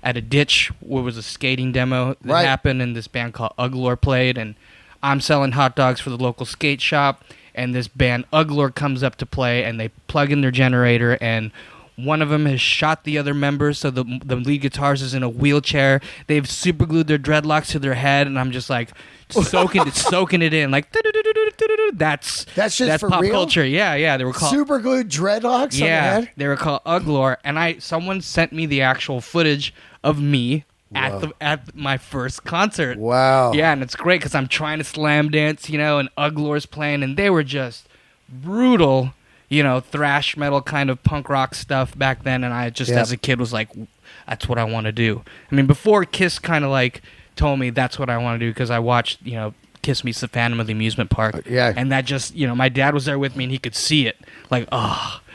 a ditch where was a skating demo that happened, and this band called Uglor played, and I'm selling hot dogs for the local skate shop, and this band Uglor comes up to play, and they plug in their generator, and one of them has shot the other member, so the lead guitarist is in a wheelchair. They've super glued their dreadlocks to their head, and I'm just like soaking it in, like that's for pop real? culture. Yeah, they were called super glued dreadlocks. Yeah, on the head? they were called Uglor, and someone sent me the actual footage of me at my first concert. Wow. Yeah, and it's great because I'm trying to slam dance, and Uglor's playing, and they were just brutal. Thrash metal kind of punk rock stuff back then, and I just, as a kid, was like, that's what I want to do. I mean, before Kiss kind of, like, told me that's what I want to do, because I watched, Kiss Meets the Phantom of the Amusement Park. Yeah. And that just, my dad was there with me, and he could see it. Like,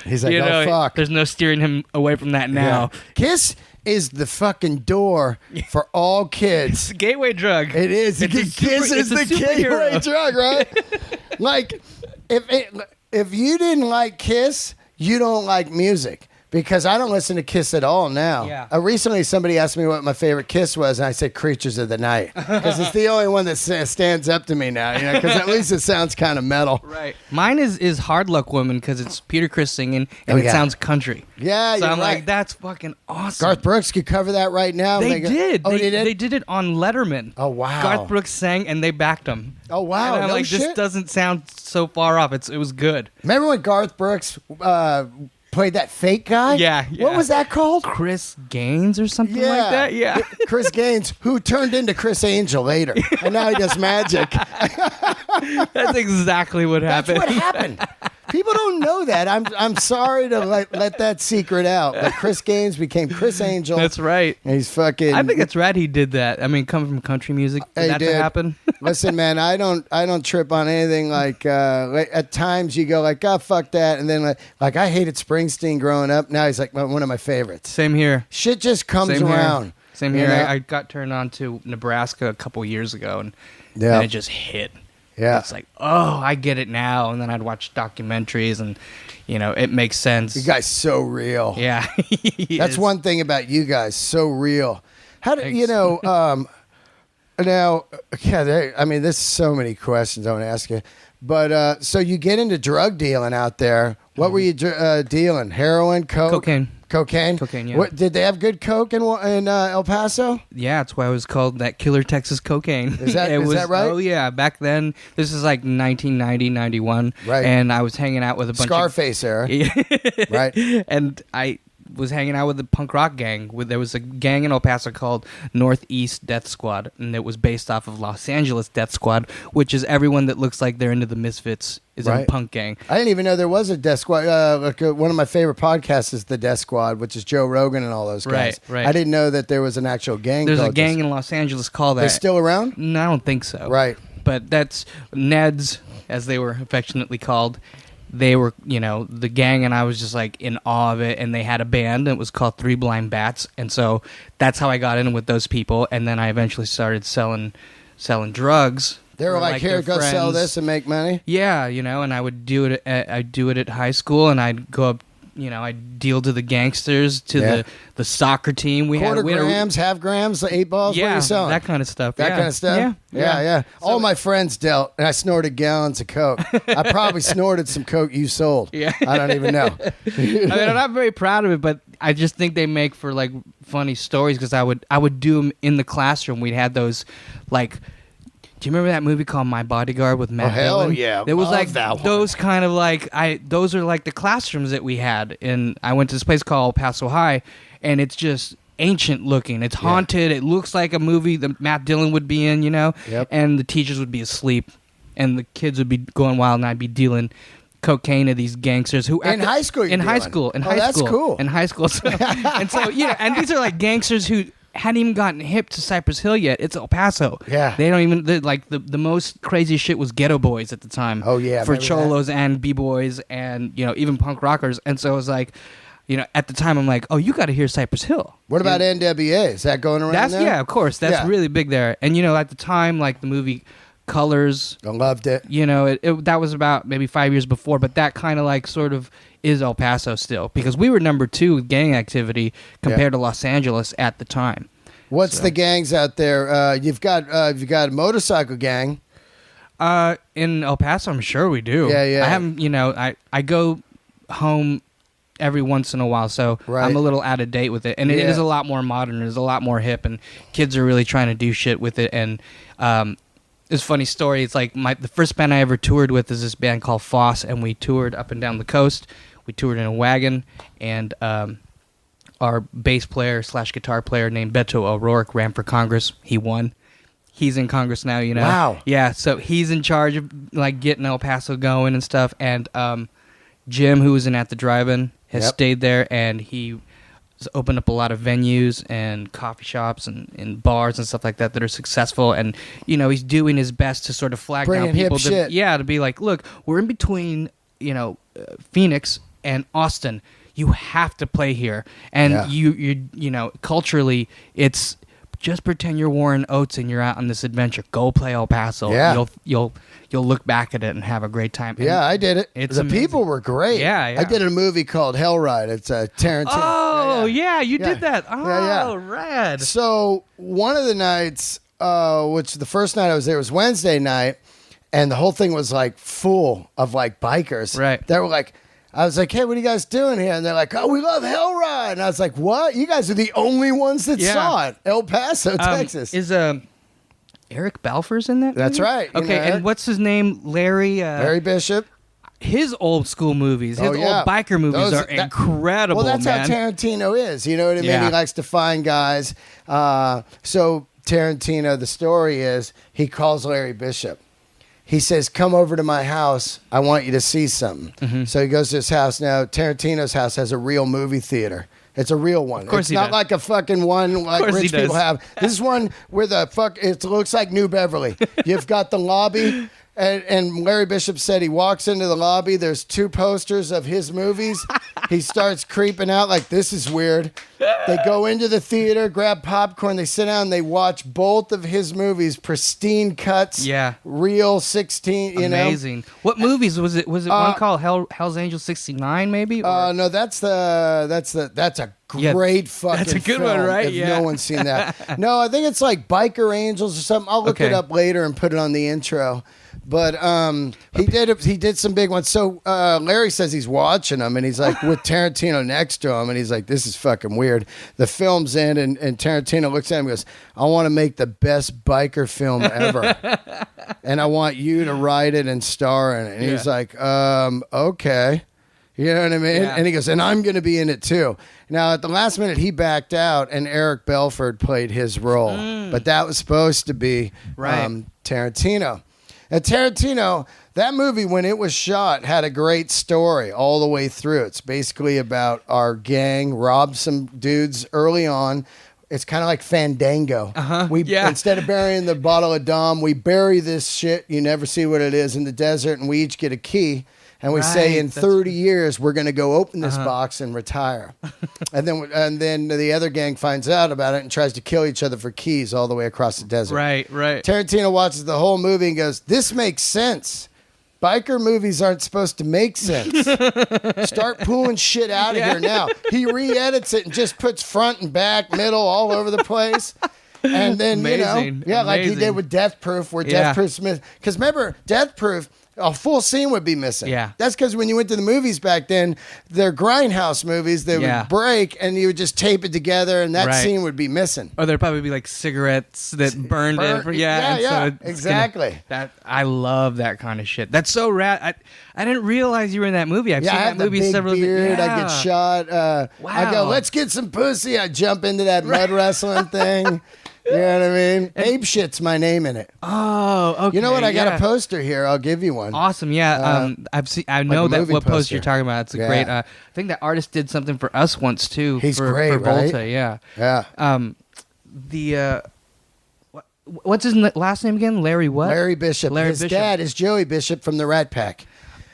he's like, oh, fuck. There's no steering him away from that now. Yeah. Kiss is the fucking door for all kids. It's a gateway drug. It is. Kiss is the gateway drug, right? Like, if you didn't like Kiss, you don't like music. Because I don't listen to Kiss at all now. Yeah. Recently, somebody asked me what my favorite Kiss was, and I said Creatures of the Night. Because it's the only one that stands up to me now, because at least it sounds kind of metal. Right. Mine is Hard Luck Woman, because it's Peter Criss singing, and it sounds country. Yeah, so I'm right. like, that's fucking awesome. Garth Brooks could cover that right now. They did. Oh, they did? They did it on Letterman. Oh, wow. Garth Brooks sang, and they backed him. Oh, wow. And I'm like, shit? this doesn't sound so far off. It was good. Remember when Garth Brooks played that fake guy? Yeah. What was that called? Chris Gaines or something like that? Yeah. Chris Gaines, who turned into Chris Angel later. And now he does magic. That's exactly what happened. That's what happened. People don't know that. I'm sorry to let that secret out. But Chris Gaines became Chris Angel. That's right. And he's fucking. I think it's rad he did that. I mean, coming from country music, for that to happen. Listen, man, I don't trip on anything. Like at times you go like, oh, fuck that, and then like I hated Springsteen growing up. Now he's like one of my favorites. Same here. Shit just comes around. Same here. I got turned on to Nebraska a couple years ago, and it just hit. Yeah. It's like, oh, I get it now. And then I'd watch documentaries and, it makes sense. You guys so real. Yeah. That's one thing about you guys. So real. How do now, there's so many questions I want to ask you. But so you get into drug dealing out there. What were you dealing? Heroin, coke? Cocaine, yeah. What, did they have good coke in El Paso? Yeah, that's why it was called that Killer Texas Cocaine. Is that right? Oh, yeah. Back then, this is like 1990, 91. Right. And I was hanging out with a bunch Scarface era. Right. And I was hanging out with a punk rock gang. There was a gang in El Paso called Northeast Death Squad, and it was based off of Los Angeles Death Squad, which is everyone that looks like they're into the Misfits is in a punk gang. I didn't even know there was a Death Squad. One of my favorite podcasts is the Death Squad, which is Joe Rogan and all those guys. Right. I didn't know that there was an actual gang. There's a gang in Los Angeles called that. They're still around? No, I don't think so. Right. But that's Neds, as they were affectionately called. They were, the gang, and I was just like in awe of it. And they had a band that was called Three Blind Bats, and so that's how I got in with those people. And then I eventually started selling drugs. They were like, here, go sell this and make money. Yeah, and I would do it. I'd do it at high school, and I'd go up. I'd deal to the gangsters, to the soccer team. Quarter grams, half grams, 8 balls. Yeah, what are you selling? that kind of stuff. That kind of stuff. Yeah. All my friends dealt, and I snorted gallons of coke. I probably snorted some coke you sold. Yeah, I don't even know. I'm not very proud of it, but I just think they make for like funny stories because I would do them in the classroom. We'd had those like. Do you remember that movie called My Bodyguard with Matt Dillon? Hell yeah. There was like that those kind of like those are like the classrooms that we had. And I went to this place called Paso High, and it's just ancient looking. It's haunted. It looks like a movie that Matt Dillon would be in, Yep. And the teachers would be asleep, and the kids would be going wild, and I'd be dealing cocaine to these gangsters who in high school. That's cool. In high school. So, and so and these are like gangsters who hadn't even gotten hip to Cypress Hill yet. It's El Paso. Yeah. They don't even, the most crazy shit was Ghetto Boys at the time. Oh, yeah. For cholos and B-boys and, even punk rockers. And so it was like, at the time I'm like, oh, you got to hear Cypress Hill. What about NWA? Is that going around there? Yeah, of course. That's really big there. And, at the time, like the movie Colors. I loved it. That was about maybe 5 years before, but that kind of like sort of is El Paso still because we were number 2 with gang activity compared to Los Angeles at the time. What's the gangs out there? You've got a motorcycle gang. In El Paso, I'm sure we do. Yeah. I haven't, I go home every once in a while, so I'm a little out of date with it. And it is a lot more modern. It's a lot more hip, and kids are really trying to do shit with it. And it's a funny story. It's like the first band I ever toured with is this band called Foss, and we toured up and down the coast. We toured in a wagon, and our bass player / guitar player named Beto O'Rourke ran for Congress. He won. He's in Congress now, Wow. Yeah, so he's in charge of like getting El Paso going and stuff. And Jim, who was in At the Drive-In, has stayed there, and he opened up a lot of venues and coffee shops and bars and stuff like that are successful. And he's doing his best to sort of flag down people to be like, look, we're in between Phoenix and Austin. You have to play here, and you culturally, it's just pretend you're Warren Oates and you're out on this adventure. Go play El Paso. Yeah. You'll look back at it and have a great time. And I did it. It's the amazing. people were great. Yeah. I did a movie called Hell Ride. It's Tarantino. Oh you did that. Oh, yeah. rad. So one of the nights, which the first night I was there was Wednesday night, and the whole thing was like full of like bikers. Right. They were like. I was like, hey, what are you guys doing here? And they're like, oh, we love Hell Ride. And I was like, what? You guys are the only ones that saw it. El Paso, Texas. Is Eric Balfour's in that? That's movie? right. Okay, and what's his name? Larry Bishop. his old school movies, his old biker movies are incredible. Well, that's man. how Tarantino is. You know what I mean? Yeah. He likes to find guys. So Tarantino, the story is he calls Larry Bishop. He says, come over to my house. I want you to see something. Mm-hmm. So he goes to his house. Now, Tarantino's house has a real movie theater. It's a real one. Of course it's not like a fucking one like rich people have. This is one where it looks like New Beverly. You've got the lobby. And Larry Bishop said he walks into the lobby. There's 2 posters of his movies. He starts creeping out like, this is weird. They go into the theater, grab popcorn. They sit down. They watch both of his movies, pristine cuts. Yeah. Real 16, you know. Amazing. What movies was it? Was it one called Hell's Angels 69 maybe? No, that's a great fucking That's a good film, one, right? If no one's seen that. No, I think it's like Biker Angels or something. I'll look it up later and put it on the intro. But he did some big ones. So Larry says he's watching them, and he's like with Tarantino next to him, and he's like, this is fucking weird. The film's in, and Tarantino looks at him and goes, I want to make the best biker film ever. And I want you to write it and star in it. And he's like, okay. You know what I mean? Yeah. And he goes, and I'm going to be in it too. Now, at the last minute, he backed out, and Eric Belford played his role. But that was supposed to be Tarantino. And Tarantino, that movie, when it was shot, had a great story all the way through. It's basically about our gang robbed some dudes early on. It's kind of like Fandango. Instead of burying the bottle of Dom, we bury this shit. You never see what it is in the desert, and we each get a key. And we say in 30 years, we're going to go open this box and retire. and then the other gang finds out about it and tries to kill each other for keys all the way across the desert. Right. Tarantino watches the whole movie and goes, this makes sense. Biker movies aren't supposed to make sense. Start pulling shit out of here now. He re-edits it and just puts front and back, middle, all over the place. And then, like he did with Death Proof, where Death Proof's missing. Because remember, Death Proof, a full scene would be missing. Yeah. That's because when you went to the movies back then, they're grindhouse movies. They would break, and you would just tape it together, and that scene would be missing. Or there'd probably be like cigarettes that burned it. So exactly. I love that kind of shit. That's so rad. I didn't realize you were in that movie. I've seen that movie several times. I get shot. Wow. I go, let's get some pussy. I jump into that mud wrestling thing. You know what I mean? Ape Shit's my name in it. Oh, okay. You know what? I got a poster here. I'll give you one. Awesome. Yeah. I know that what poster you're talking about. It's a great. I think that artist did something for us once too. He's for great, Volta. right? Yeah. What's his last name again? Larry what? Larry Bishop. His dad is Joey Bishop from the Rat Pack.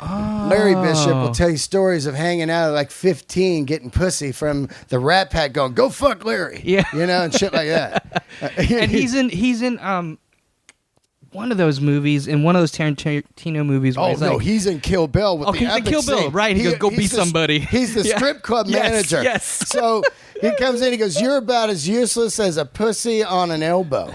Oh. Larry Bishop will tell you stories of hanging out at like 15, getting pussy from the Rat Pack, going, "Go fuck Larry," and shit like that. And he's in one of those movies, in one of those Tarantino movies. Where he's in Kill Bill with the epic Kill Bill, scene. right? He goes, "Go be somebody." He's the strip club manager. Yes. So he comes in, he goes, "You're about as useless as a pussy on an elbow."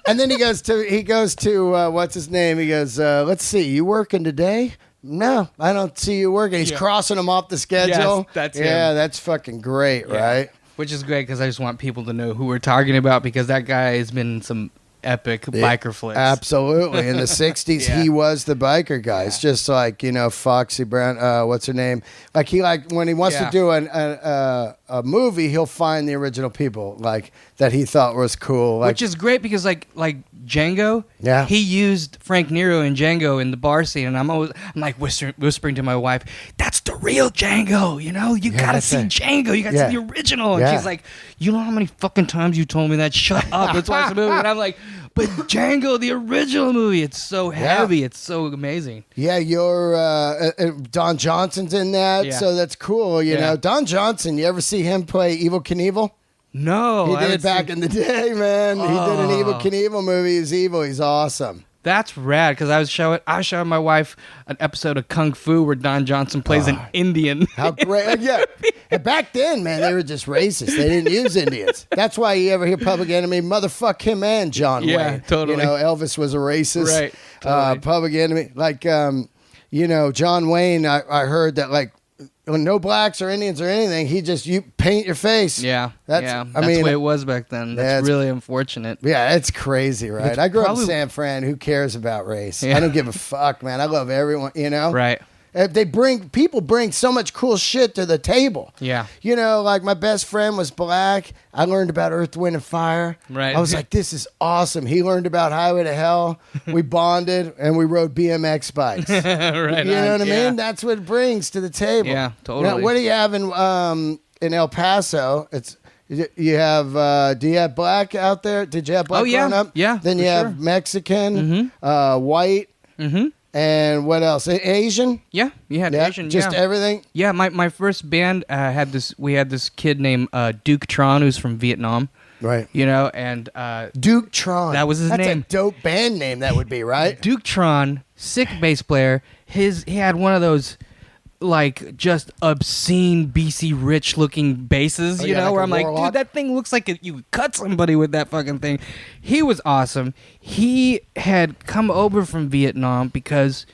And then he goes to what's his name? He goes, "Let's see, you working today?" No, I don't see you working. He's crossing them off the schedule. Yes, that's him. Yeah, that's fucking great, right? Which is great because I just want people to know who we're talking about, because that guy has been in some epic biker flicks. Absolutely. In the 60s, he was the biker guy. It's just like, Foxy Brown, what's her name? Like when he wants to do a movie, he'll find the original people that he thought was cool. Which is great because like Django, he used Frank Nero in Django in the bar scene, and I'm like whispering to my wife, that's the real Django, you gotta see Django, you gotta see the original. And she's like, you know how many fucking times you told me that? Shut up, let's watch the movie. And I'm like, but Django, the original movie, it's so heavy, it's so amazing. Yeah, you're Don Johnson's in that, so that's cool. You know, Don Johnson. You ever see him play Evel Knievel? No, he did it back in the day, man. He did an Evel Knievel movie. He's evil. He's awesome. That's rad, because I was showing my wife an episode of Kung Fu where Don Johnson plays an Indian. How great! Yeah, and back then, man, they were just racist. They didn't use Indians. That's why you ever hear Public Enemy, motherfuck him and John Wayne. Yeah, totally. Elvis was a racist. Right. Totally. Public Enemy, John Wayne. I heard that no blacks or Indians or anything. You paint your face. Yeah. That's the way it was back then. That's really unfortunate. Yeah, it's crazy, right? I grew up in San Fran. Who cares about race? I don't give a fuck, man. I love everyone, Right. People bring so much cool shit to the table. Yeah. You know, like my best friend was black. I learned about Earth, Wind, and Fire. Right. I was like, this is awesome. He learned about Highway to Hell. We bonded and we rode BMX bikes. Right. You know what I mean? That's what it brings to the table. Yeah, totally. Now, what do you have in El Paso? You have, do you have black out there? Did you have black growing up? Yeah. Then you have Mexican, white, and what else? Asian? Yeah, you had Asian. Just everything? Yeah, my first band had this. We had this kid named Duke Tron, who's from Vietnam. Right. You know, and Duke Tron. That was his name. That's a dope band name. That would be, right? Duke Tron, sick bass player. He had one of those like just obscene BC Rich looking basses, you know, like where a I'm like, warlock? dude, that thing looks like you could cut somebody with that fucking thing. He was awesome. He had come over from Vietnam because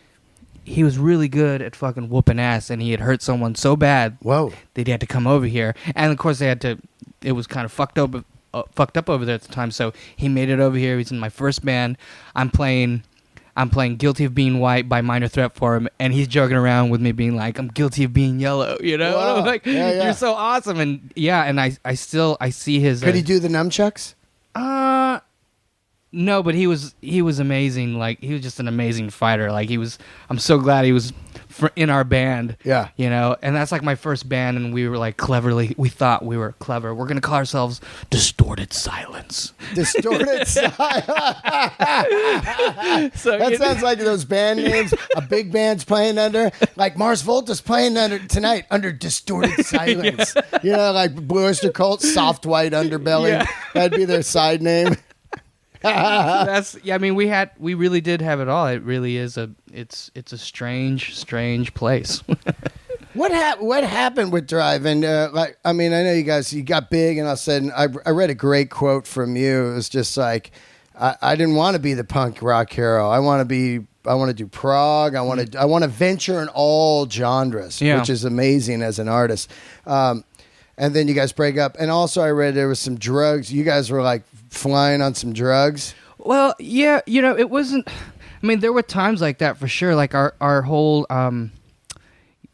he was really good at fucking whooping ass, and he had hurt someone so bad Whoa. that he had to come over here. And of course, it was kind of fucked up over there at the time. So he made it over here. He's in my first band. I'm playing Guilty of Being White by Minor Threat for him, and he's joking around with me being like, I'm guilty of being yellow, you know? Wow. And I'm like, Yeah. you're so awesome. And and I see his... Could he do the nunchucks? No, but he was amazing. Like, he was just an amazing fighter. Like, I'm so glad he was in our band. Yeah. You know, and that's like my first band, and we were like we thought we were clever. We're going to call ourselves Distorted Silence. Distorted Silence. So, That sounds like those band names a big band's playing under. Like Mars Volta's playing tonight under Distorted Silence. Yeah. You know, like Blue Oyster Cult, Soft White Underbelly. Yeah. That'd be their side name. I mean, we really did have it all. It really is it's a strange place. What happened with Drive? And I know you got big, and all of a sudden I read a great quote from you. It was just like, I didn't want to be the punk rock hero. I want to do prog. I want to venture in all genres, which is amazing as an artist. And then you guys break up. And also I read there was some drugs. You guys were like flying on some drugs. Well, yeah, you know, it wasn't... I mean, there were times like that for sure. Like our whole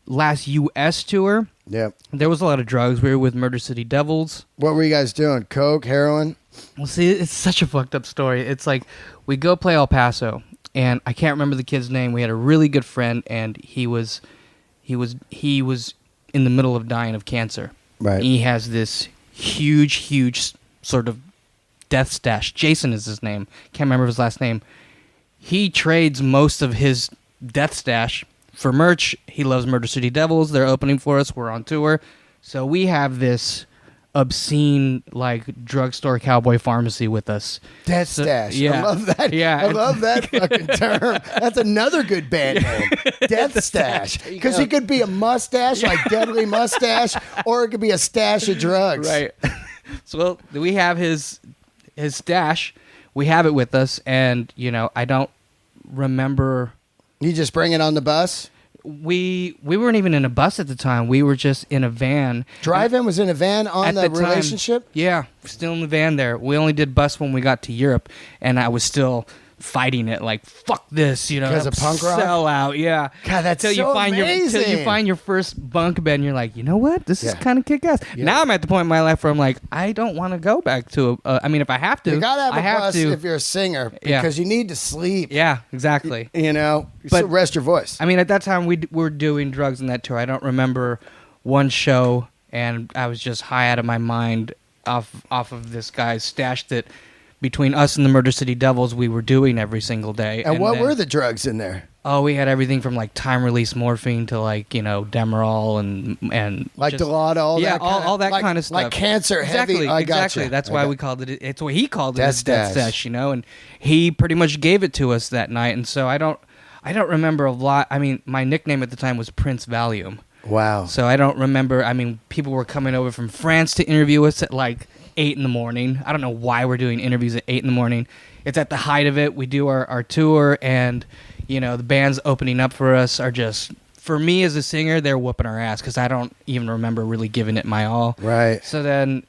last U.S. tour, there was a lot of drugs. We were with Murder City Devils. What were you guys doing? Coke, heroin? Well, see, it's such a fucked up story. It's like we go play El Paso, and I can't remember the kid's name. We had a really good friend, and he was in the middle of dying of cancer. Right. He has this huge sort of death stash. Jason is his name. Can't remember his last name. He trades most of his death stash for merch. He loves Murder City Devils. They're opening for us. We're on tour. So we have this obscene, like, drugstore cowboy pharmacy with us. Death stash. Yeah. I love that. Yeah. I love that fucking term. That's another good band name. Death stash. Because it could be a mustache, like Deadly Mustache, or it could be a stash of drugs. Right. So we have his stash. We have it with us, and, you know, I don't remember... You just bring it on the bus? We weren't even in a bus at the time. We were just in a van. Drive-In was in a van on the relationship? Yeah, still in the van there. We only did bus when we got to Europe, and I was still fighting it like, fuck this, you know. Because of punk rock? Sell out, yeah. God, that's till so amazing. Till you find your first bunk bed, and you're like, you know what? This is kind of kick-ass. Yeah. Now I'm at the point in my life where I'm like, I don't want to go back to I mean, if I have to, you got to I have a bus to. if you're a singer, because you need to sleep. Yeah, exactly. You know, But rest your voice. I mean, at that time, we were doing drugs in that tour. I don't remember one show, and I was just high out of my mind off of this guy's stash that between us and the Murder City Devils, we were doing every single day. And what were the drugs in there? Oh, we had everything from like time-release morphine to like, you know, Demerol and like Dilaudid, all that kind of stuff. Like cancer heavy. Exactly. That's why we called it. It's what he called it. Death stash, you know. And he pretty much gave it to us that night. And so I don't remember a lot. I mean, my nickname at the time was Prince Valium. Wow. So I don't remember. I mean, people were coming over from France to interview us at like 8 a.m. I don't know why we're doing interviews at 8 a.m. It's at the height of it. We do our tour, and, you know, the bands opening up for us are just, for me as a singer, they're whooping our ass because I don't even remember really giving it my all. Right. So then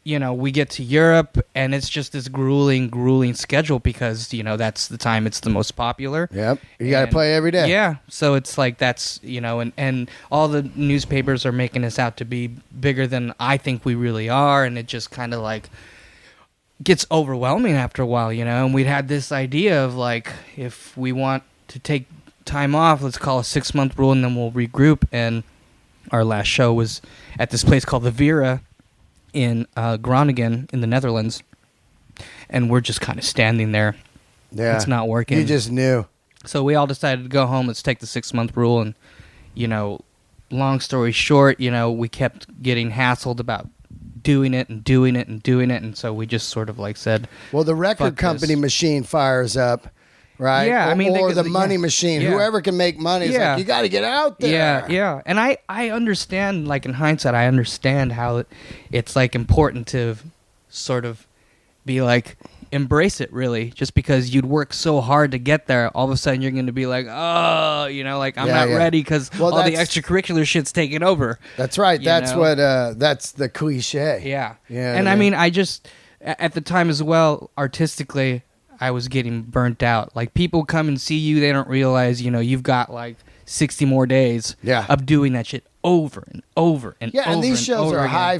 we get to Europe, and it's just this grueling schedule because, that's the time it's the most popular. Yep. You got to play every day. Yeah. So it's like that's, and all the newspapers are making us out to be bigger than I think we really are. And it just kind of like gets overwhelming after a while, and we'd had this idea of like, if we want to take time off, let's call a 6-month rule and then we'll regroup. And our last show was at this place called the Vera in Groningen in the Netherlands, and we're just kind of standing there. Yeah, it's not working. You just knew. So we all decided to go home. Let's take the 6-month rule. And long story short, we kept getting hassled about doing it, and so we just sort of like said, well, the record company machine fires up, right? Yeah, I mean, or the money machine. Yeah. Whoever can make money is like, you got to get out there. Yeah. And I understand, like in hindsight, I understand how it's like important to sort of be like, embrace it really, just because you'd work so hard to get there. All of a sudden you're going to be like, oh, like I'm not ready because all the extracurricular shit's taking over. That's right. That's what, that's the cliche. Yeah. And I mean, I just, at the time as well, artistically, I was getting burnt out. Like, people come and see you, they don't realize, you've got like 60 more days of doing that shit over and over and over. And these shows are high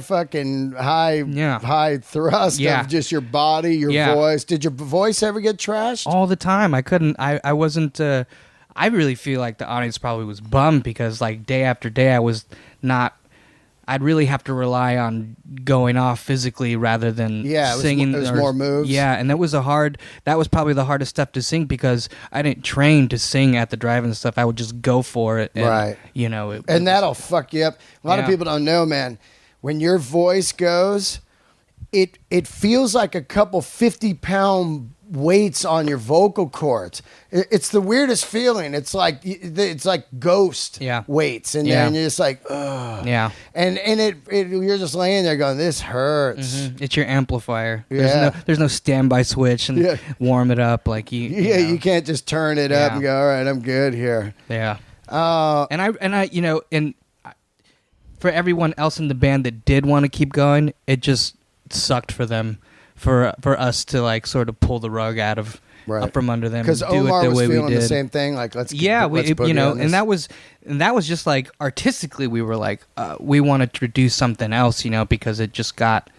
thrust of just your body, your voice. Did your voice ever get trashed? All the time. I wasn't, I really feel like the audience probably was bummed because like day after day I'd really have to rely on going off physically rather than singing. There's more moves. Yeah, and that was probably the hardest stuff to sing because I didn't train to sing at the drive-in stuff. I would just go for it. And, right. And that'll fuck you up. A lot of people don't know, man. When your voice goes, it feels like a couple 50-pound weights on your vocal cords. It's the weirdest feeling. It's like ghost weights, and then you're just like, ugh. Yeah. And you're just laying there going, this hurts. Mm-hmm. It's your amplifier. Yeah. There's no standby switch and warm it up like you. You can't just turn it up and go, all right, I'm good here. Yeah. And for everyone else in the band that did want to keep going, it just sucked for them. For us to like sort of pull the rug out from under them, because Omar was feeling the same thing. Like let's and that was just like artistically we were like we wanted to do something else, because it just got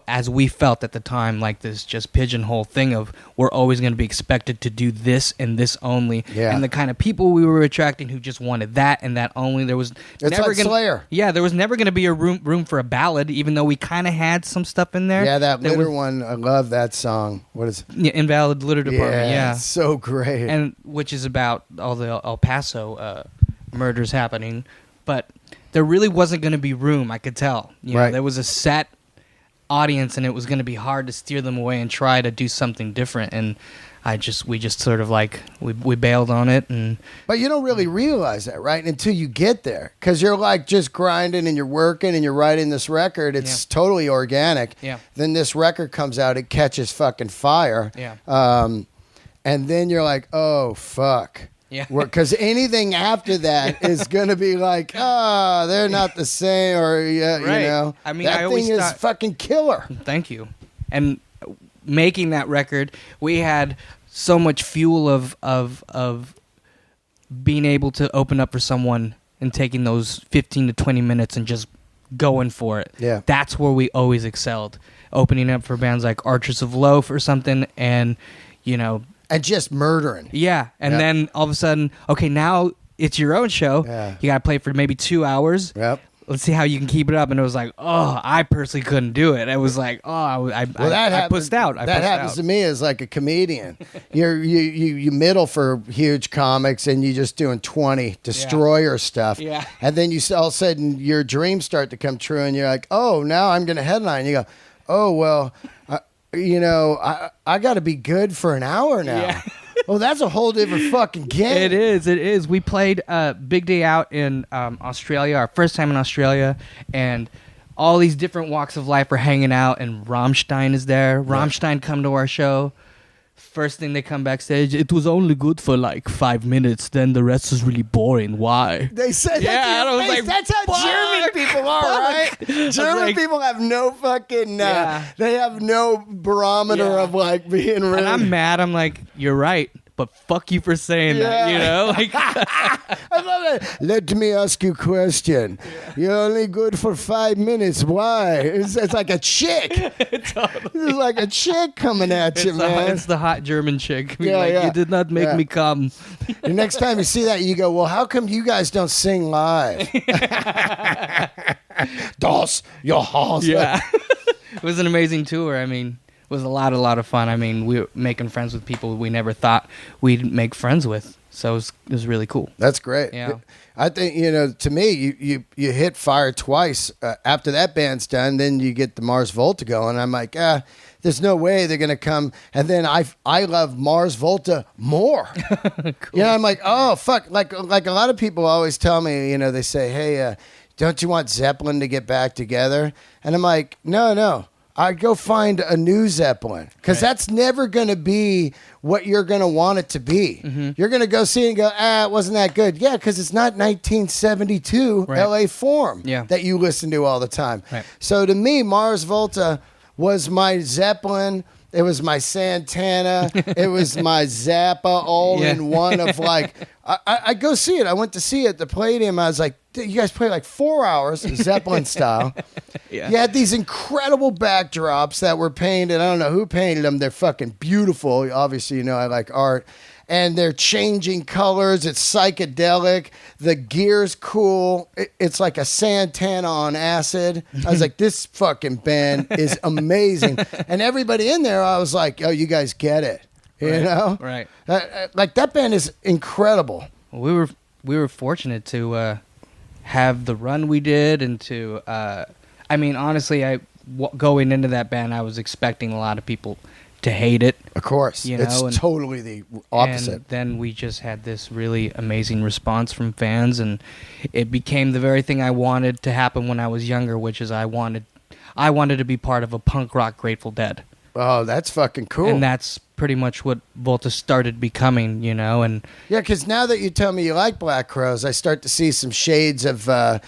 as we felt at the time, like this just pigeonhole thing of we're always going to be expected to do this and this only, and the kind of people we were attracting who just wanted that and that only. There was Slayer. Yeah, there was never going to be a room for a ballad, even though we kind of had some stuff in there. Yeah, that litter one, I love that song. What is it? Yeah, Invalid Litter Department. Yeah, it's so great, and which is about all the El Paso murders happening, but there really wasn't going to be room. I could tell. There was a set audience, and it was going to be hard to steer them away and try to do something different. And we just sort of like we bailed on it. But you don't really realize that, right, until you get there, because you're like just grinding and you're working and you're writing this record. It's totally organic. Yeah. Then this record comes out, it catches fucking fire. Yeah. And then you're like, oh fuck. Yeah. Because anything after that is going to be like, they're not the same, or right. I mean, that thing is fucking killer. Thank you. And making that record, we had so much fuel of being able to open up for someone and taking those 15 to 20 minutes and just going for it. Yeah. That's where we always excelled. Opening up for bands like Archers of Loaf or something, and and just murdering. Yeah. And then all of a sudden, okay, now it's your own show. Yeah. You got to play for maybe 2 hours. Yep. Let's see how you can keep it up. And it was like, I personally couldn't do it. It was like, I pussed out. That happens to me as like a comedian. You middle for huge comics and you're just doing 20 destroyer stuff. Yeah. And then all of a sudden your dreams start to come true and you're like, oh, now I'm going to headline. You go, oh, well, I got to be good for an hour now. Yeah. Well, that's a whole different fucking game. It is. We played Big Day Out in Australia, our first time in Australia, and all these different walks of life are hanging out, and Rammstein is there. Rammstein come to our show. first thing they come backstage, it was only good for like 5 minutes. Then the rest was really boring. Why? They said Yeah, that to I your was face. like, That's how fuck, German people are, right? German like- people have no fucking, Yeah. they have no barometer Yeah. of like being rude. And I'm mad. I'm like, you're right, but fuck you for saying that. You know, like I love it. Let me ask you a question. You're only good for 5 minutes. Why? It's like a chick. It's like a chick coming at you, man. it's the hot German chick. Yeah, Like, yeah. You did not make Yeah. me come. The next time you see that, you go, well, how come you guys don't sing live? Das, your house. Yeah. It was an amazing tour. I mean, it was a lot of fun. I mean, we were making friends with people we never thought we'd make friends with. So it was really cool. That's great. Yeah. I think, to me, you hit fire twice. After that band's done, then you get the Mars Volta going. I'm like, there's no way they're going to come. And then I love Mars Volta more. Cool. I'm like, oh, fuck. Like a lot of people always tell me, they say, hey, don't you want Zeppelin to get back together? And I'm like, no. I'd go find a new Zeppelin because that's never going to be what you're going to want it to be. Mm-hmm. You're going to go see it and go, it wasn't that good. Yeah, because it's not 1972 LA Forum that you listen to all the time. Right. So to me, Mars Volta was my Zeppelin. It was my Santana. It was my Zappa all in one of like, I go see it. I went to see it at the Palladium. I was like, you guys play like 4 hours, Zeppelin style. Yeah. You had these incredible backdrops that were painted. I don't know who painted them. They're fucking beautiful. Obviously, I like art. And they're changing colors. It's psychedelic. The gear's cool. It's like a Santana on acid. I was like, this fucking band is amazing. And everybody in there, I was like, oh, you guys get it. You know? Right. Like that band is incredible. Well, we were fortunate to have the run we did and to I mean, honestly, going into that band, I was expecting a lot of people to hate it. Of course. It's and, totally the opposite. And then we just had this really amazing response from fans, and it became the very thing I wanted to happen when I was younger, which is I wanted to be part of a punk rock Grateful Dead. Oh, that's fucking cool. And that's pretty much what Volta started becoming, and yeah, because now that you tell me you like Black Crowes, I start to see some shades of that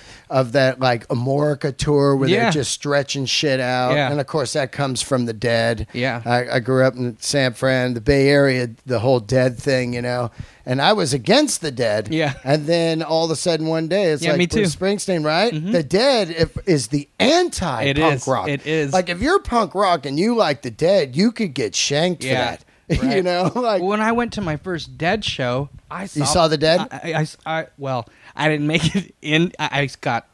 like Amorica tour where they're just stretching shit out, and of course that comes from the Dead. Yeah, I grew up in San Fran, the Bay Area, the whole Dead thing, and I was against the Dead. Yeah, and then all of a sudden one day it's like me too. Bruce Springsteen, right? Mm-hmm. The Dead is the anti-punk rock. It is. Like if you're punk rock and you like the Dead, you could get shanked for that. Right. Like when I went to my first Dead show, I saw the Dead. I didn't make it in. I got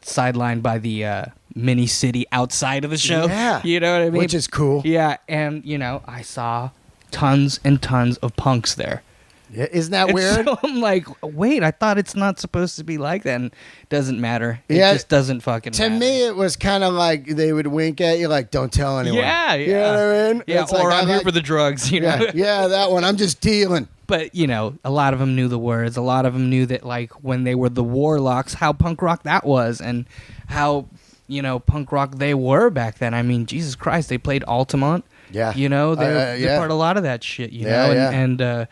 sidelined by the mini city outside of the show. Yeah, you know what I mean, which is cool. Yeah, and I saw tons and tons of punks there. Yeah, isn't that weird? So I'm like, wait, I thought it's not supposed to be like that. And it doesn't matter. It just doesn't fucking matter. To me, it was kind of like they would wink at you like, don't tell anyone. Yeah. You know what I mean? Yeah, it's or like, I'm here for the drugs, Yeah, that one. I'm just dealing. But, a lot of them knew the words. A lot of them knew that, like, when they were the Warlocks, how punk rock that was and how, punk rock they were back then. I mean, Jesus Christ, they played Altamont. Yeah. They're part of a lot of that shit, and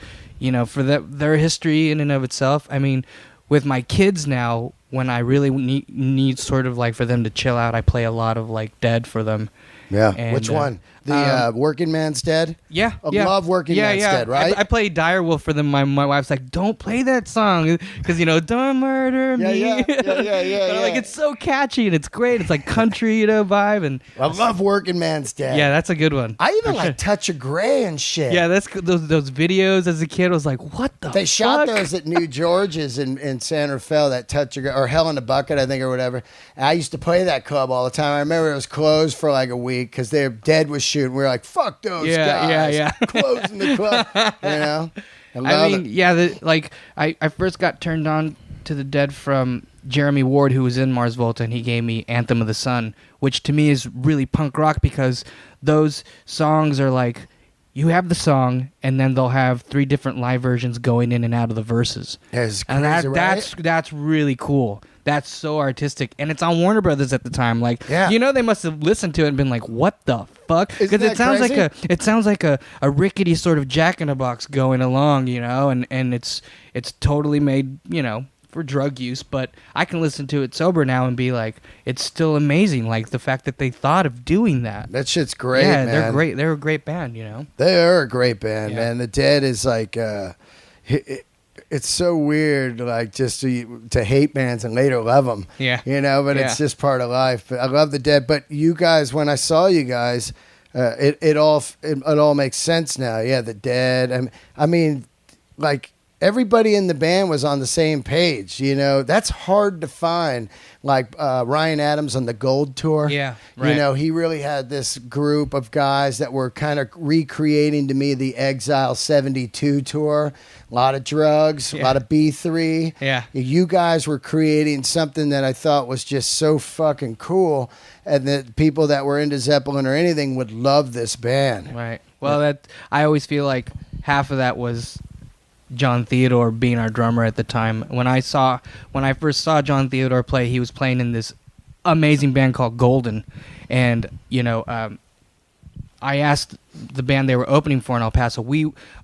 for their history in and of itself. I mean, with my kids now, when I really need sort of like for them to chill out, I play a lot of like Dead for them. Yeah. And, which one? The Working Man's Dead? Yeah. I love Working Man's Dead, right? I play Direwolf for them. My wife's like, don't play that song because, don't murder me. Yeah. Like, it's so catchy and it's great. It's like country, vibe. And I love Working Man's Dead. Yeah, that's a good one. I even like Touch of Grey and shit. Yeah, that's those videos as a kid. I was like, what the fuck? They shot those at New George's in San Rafael, that Touch of Grey, or Hell in a Bucket, I think, or whatever. And I used to play that club all the time. I remember it was closed for like a week because their Dead was shooting. We were like, fuck those guys. Yeah. Closing the club, I first got turned on to the Dead from Jeremy Ward, who was in Mars Volta, and he gave me Anthem of the Sun, which to me is really punk rock because those songs are like, you have the song, and then they'll have 3 different live versions going in and out of the verses. That's and crazy, right? that's really cool. That's so artistic, and it's on Warner Brothers at the time. Like, yeah. They must have listened to it and been like, "What the fuck? Because it sounds like a rickety sort of Jack in the Box going along, you know, and it's totally made, you know, for drug use, but I can listen to it sober now and be like, it's still amazing. Like the fact that they thought of doing that. That shit's great, yeah, man. they're great. They're a great band, you know. They are a great band, man. The Dead is like, it's so weird, like just to hate bands and later love them. Yeah, you know, but it's just part of life. But I love the Dead. But you guys, when I saw you guys, it all makes sense now. Yeah, the Dead. I mean, like. Everybody in the band was on the same page, you know. That's hard to find. Like Ryan Adams on the Gold Tour. Yeah, right. You know, he really had this group of guys that were kind of recreating to me the Exile 72 tour. A lot of drugs, a lot of B3. Yeah. You guys were creating something that I thought was just so fucking cool. And that people that were into Zeppelin or anything would love this band. Right. Well, I always feel like half of that was John Theodore being our drummer at the time. When I first saw John Theodore play, he was playing in this amazing band called Golden, and you know, I asked the band they were opening for in El Paso.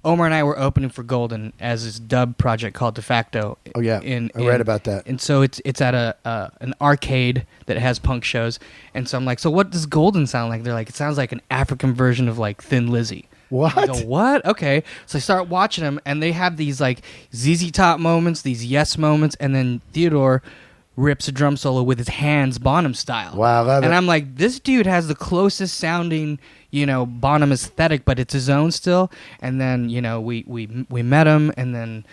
Omar and I were opening for Golden as this dub project called De Facto. Oh yeah, I read about that. And so it's at an arcade that has punk shows, and so I'm like, so what does Golden sound like? They're like, it sounds like an African version of like Thin Lizzy. What? I go, what? Okay. So I start watching them, and they have these like ZZ Top moments, these Yes moments, and then Theodore rips a drum solo with his hands, Bonham style. Wow, love and it. I'm like, this dude has the closest sounding, you know, Bonham aesthetic, but it's his own still. And then, you know, we met him, and then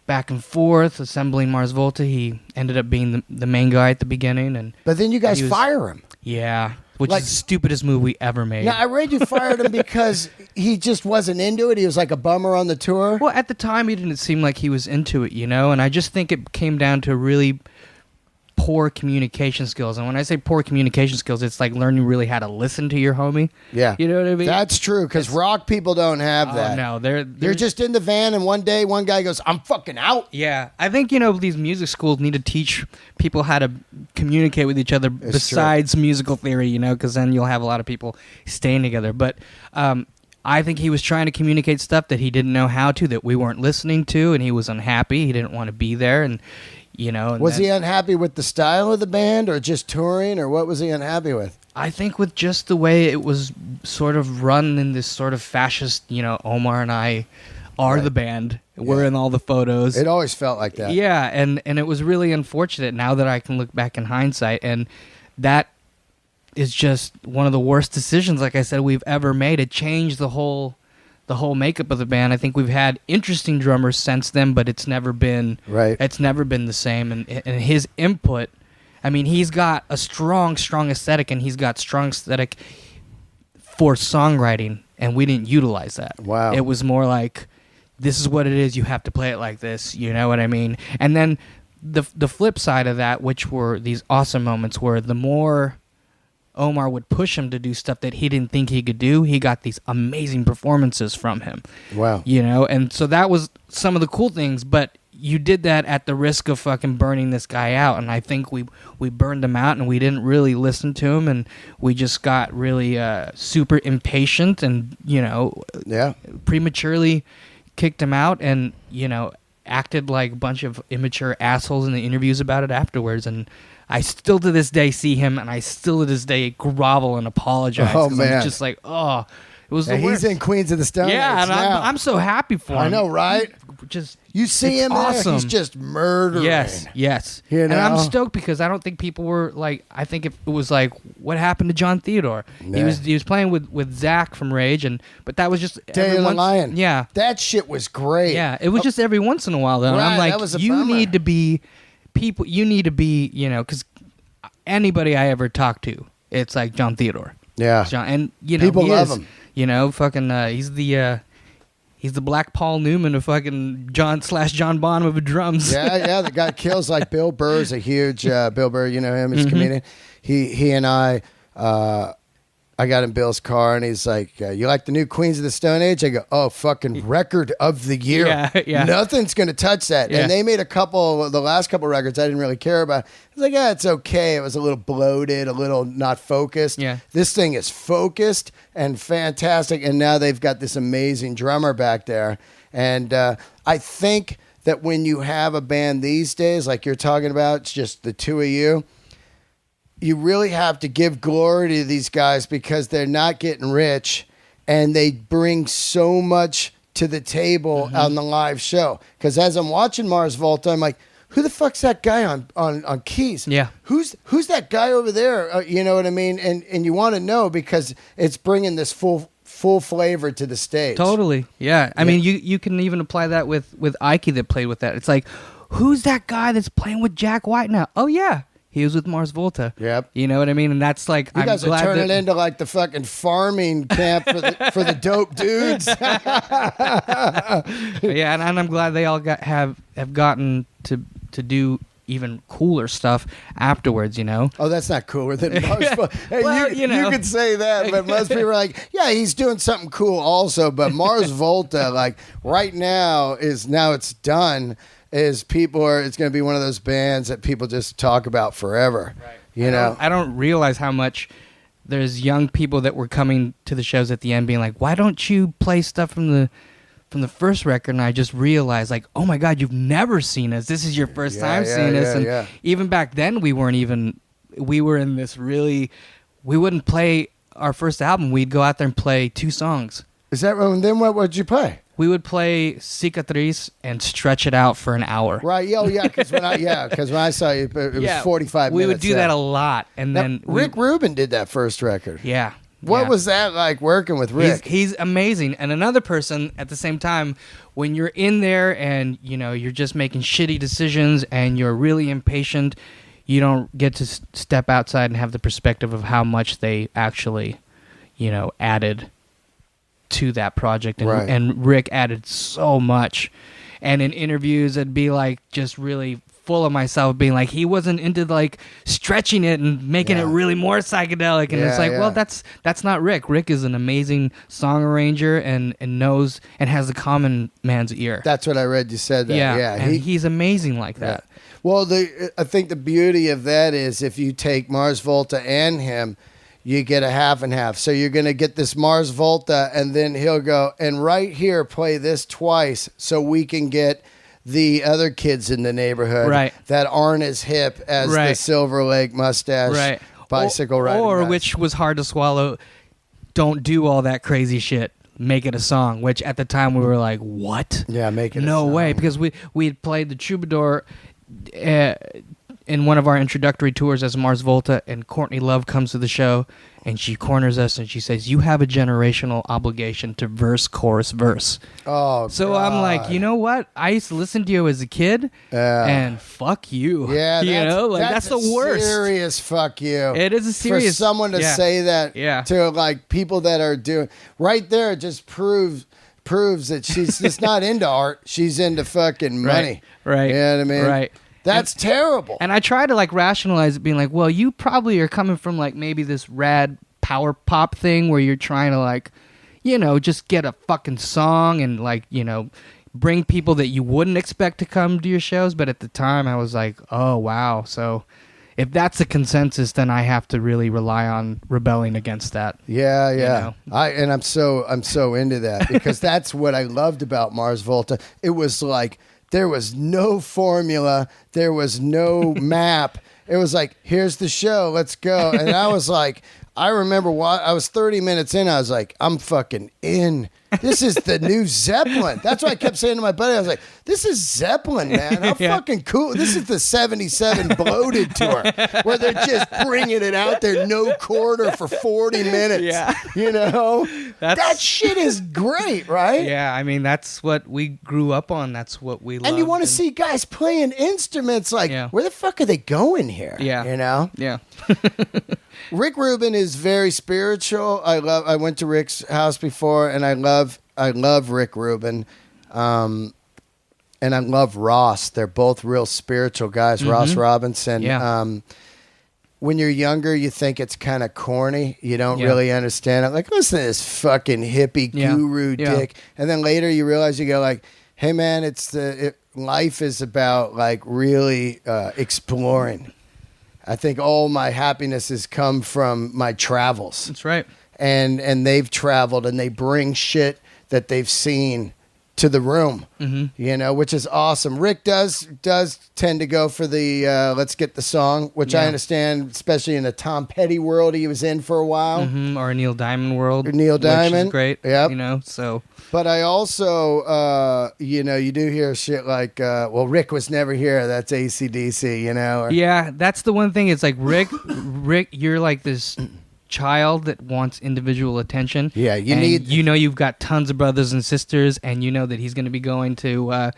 back and forth assembling Mars Volta. He ended up being the main guy at the beginning, but then you guys fire him. Yeah. Which is the stupidest move we ever made. Now, I read you fired him because he just wasn't into it. He was like a bummer on the tour. Well, at the time, he didn't seem like he was into it, you know? And I just think it came down to really poor communication skills. And when I say poor communication skills, it's like learning really how to listen to your homie. Yeah. You know what I mean? That's true, because rock people don't have that. No, they're just in the van, and one day one guy goes, I'm fucking out. Yeah. I think, you know, these music schools need to teach people how to communicate with each other besides musical theory, you know, because then you'll have a lot of people staying together. But I think he was trying to communicate stuff that he didn't know how to, that we weren't listening to, and he was unhappy. He didn't want to be there, and you know. Was he unhappy with the style of the band, or just touring, or what was he unhappy with? I think with just the way it was sort of run in this sort of fascist, you know, Omar and I are the band. We're in all the photos. It always felt like that. Yeah, and it was really unfortunate now that I can look back in hindsight, and that is just one of the worst decisions, like I said, we've ever made. It changed the whole makeup of the band. I think we've had interesting drummers since then, but it's never been It's never been the same. And his input, I mean, he's got a strong aesthetic, and he's got strong aesthetic for songwriting, and we didn't utilize that. Wow. It was more like, this is what it is. You have to play it like this. You know what I mean? And then the flip side of that, which were these awesome moments, where the more Omar would push him to do stuff that he didn't think he could do, he got these amazing performances from him. Wow. You know, and so that was some of the cool things, but you did that at the risk of fucking burning this guy out, and I think we burned him out, and we didn't really listen to him, and we just got really super impatient, and, you know, prematurely kicked him out, and, you know, acted like a bunch of immature assholes in the interviews about it afterwards. And I still to this day see him, and I still to this day grovel and apologize. Oh, man. I'm just like, oh, it was the worst. He's in Queens of the Stone Age and now. I'm so happy for him. I know, right? Just you see him awesome. there, he's just murdering. Yes. You know? And I'm stoked because I don't think people were like, I think it was like, what happened to John Theodore? Yeah. He was playing with Zach from Rage, but that was just Day of the Lion. Yeah. That shit was great. Yeah, it was just every once in a while, though. Right, And I'm like, that was a you bummer. need to be people, you need to be, you know, because anybody I ever talk to, it's like John Theodore. Yeah. And, you know, people love him. You know, fucking, he's the Black Paul Newman of fucking John Bonham of drums. Yeah, the guy kills like Bill Burr's a huge Bill Burr, you know him, he's a comedian. He and I I got in Bill's car, and he's like, you like the new Queens of the Stone Age? I go, oh, fucking record of the year. Yeah. Nothing's going to touch that. Yeah. And they made the last couple records I didn't really care about. I was like, it's okay. It was a little bloated, a little not focused. Yeah. This thing is focused and fantastic, and now they've got this amazing drummer back there. And I think that when you have a band these days, like you're talking about, it's just the two of you, you really have to give glory to these guys because they're not getting rich and they bring so much to the table on the live show. Because as I'm watching Mars Volta, I'm like, who the fuck's that guy on keys? Yeah. Who's that guy over there? You know what I mean? And you want to know because it's bringing this full flavor to the stage. Totally. Yeah. I mean, you can even apply that with Ike that played with that. It's like, who's that guy that's playing with Jack White now? Oh, yeah. He was with Mars Volta. Yep. You know what I mean? And that's like, you guys are turning into like the fucking farming camp for the dope dudes. Yeah, and I'm glad they all have gotten to do even cooler stuff afterwards, you know? Oh, that's not cooler than Mars Volta. Hey, Well, you know. You could say that, but most people are like, yeah, he's doing something cool also. But Mars Volta, like right now it's done. It's going to be one of those bands that people just talk about forever. Right. You know? I don't realize how much there's young people that were coming to the shows at the end being like, why don't you play stuff from the first record? And I just realized, like, oh my God, you've never seen us. This is your first time seeing us. And even back then, we were in this really, we wouldn't play our first album. We'd go out there and play 2 songs. Is that right? And then what would you play? We would play Cicatriz and stretch it out for an hour. Right. Oh, yeah. Because when I saw you, it was 45 minutes. We would do that a lot. And then Rick Rubin did that first record. Yeah. What was that like working with Rick? He's amazing. And another person at the same time, when you're in there and, you know, you're just making shitty decisions and you're really impatient, you don't get to step outside and have the perspective of how much they actually, you know, added to that project. And Rick added so much. And in interviews, it'd be like just really full of myself being like, he wasn't into like stretching it and making it really more psychedelic. And it's like, well, that's not Rick. Rick is an amazing song arranger and knows and has the common man's ear. That's what I read. You said that. Yeah. And he's amazing like that. Well, I think the beauty of that is if you take Mars Volta and him, you get a half and half. So you're going to get this Mars Volta, and then he'll go, and right here, play this twice so we can get the other kids in the neighborhood that aren't as hip as the Silver Lake mustache bicycle riding or guys. Which was hard to swallow, don't do all that crazy shit. Make it a song, which at the time we were like, what? Yeah, make it no a song. way, because we had played the Troubadour in one of our introductory tours as Mars Volta, and Courtney Love comes to the show and she corners us and she says, you have a generational obligation to verse, chorus, verse. Oh, so God. I'm like, you know what? I used to listen to you as a kid, and fuck you. Yeah, that's the worst. Serious fuck you. It is a serious. For someone to say that to like people that are doing right there, it just proves that she's just not into art. She's into fucking money. Right. You know what I mean? Right. That's terrible. And I try to like rationalize it, being like, well, you probably are coming from like maybe this rad power pop thing where you're trying to like, you know, just get a fucking song and like, you know, bring people that you wouldn't expect to come to your shows. But at the time I was like, oh, wow. So if that's a consensus, then I have to really rely on rebelling against that. Yeah. You know? I'm so into that because that's what I loved about Mars Volta. It was like, there was no formula. There was no map. It was like, here's the show. Let's go. And I was like, I remember I was 30 minutes in. I was like, I'm fucking in. This is the new Zeppelin. That's what I kept saying to my buddy. I was like, this is Zeppelin, man. How fucking cool. This is the 77 Bloated tour where they're just bringing it out there, no quarter for 40 minutes. Yeah. You know? That shit is great, right? Yeah, I mean, that's what we grew up on. That's what we love. And you want to see guys playing instruments like, where the fuck are they going here? Yeah. You know? Yeah. Rick Rubin is very spiritual. I went to Rick's house before, and I love Rick Rubin. And I love Ross. They're both real spiritual guys. Ross Robinson. Yeah. when you're younger, you think it's kind of corny. You don't really understand it. Like, listen to this fucking hippie guru dick. And then later you realize, you go like, hey man, life is about like really exploring. I think all my happiness has come from my travels. That's right. And they've traveled and they bring shit that they've seen to the room, which is awesome. Rick does tend to go for the let's get the song, which I understand, especially in the Tom Petty world he was in for a while, or a Neil Diamond world. Neil Diamond, which is great. Yep. So. But I also, you do hear shit like, well, Rick was never here. That's AC/DC, Yeah, that's the one thing. It's like Rick, you're like this child that wants individual attention. Yeah, you've got tons of brothers and sisters, and you know that he's going to be going to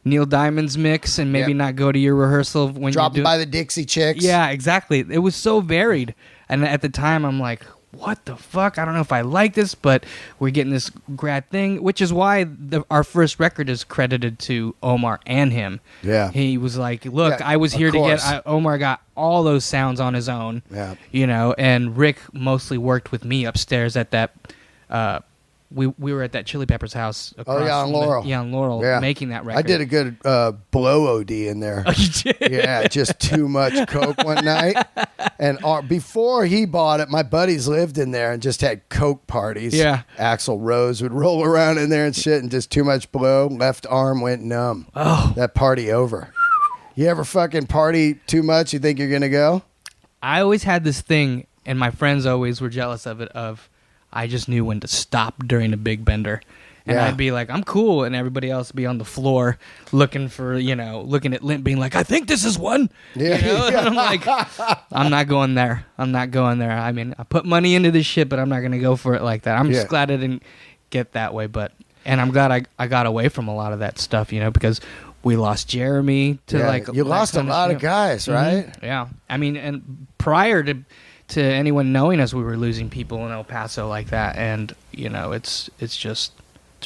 Neil Diamond's mix and maybe not go to your rehearsal when dropping you're by the Dixie Chicks. Yeah, exactly. It was so varied, and at the time I'm like, what the fuck? I don't know if I like this, but we're getting this grad thing, which is why our first record is credited to Omar and him. Yeah. He was like, look, I was here to get... Omar got all those sounds on his own. Yeah. And Rick mostly worked with me upstairs at that... We were at that Chili Peppers house. On Laurel. On Laurel, making that record. I did a good blow OD in there. Oh, you did? Yeah, just too much coke one night. And before he bought it, my buddies lived in there and just had coke parties. Yeah. Axl Rose would roll around in there and shit, and just too much blow. Left arm went numb. Oh. That party over. You ever fucking party too much, you think you're going to go? I always had this thing, and my friends always were jealous of it, I just knew when to stop during a big bender. And I'd be like, I'm cool. And everybody else would be on the floor looking at Limp being like, I think this is one. Yeah. And I'm like, I'm not going there. I mean, I put money into this shit, but I'm not going to go for it like that. I'm just glad I didn't get that way. And I'm glad I got away from a lot of that stuff, because we lost Jeremy to you lost a lot of guys, right? Mm-hmm. Yeah. I mean, and prior to anyone knowing us, we were losing people in El Paso like that, and it's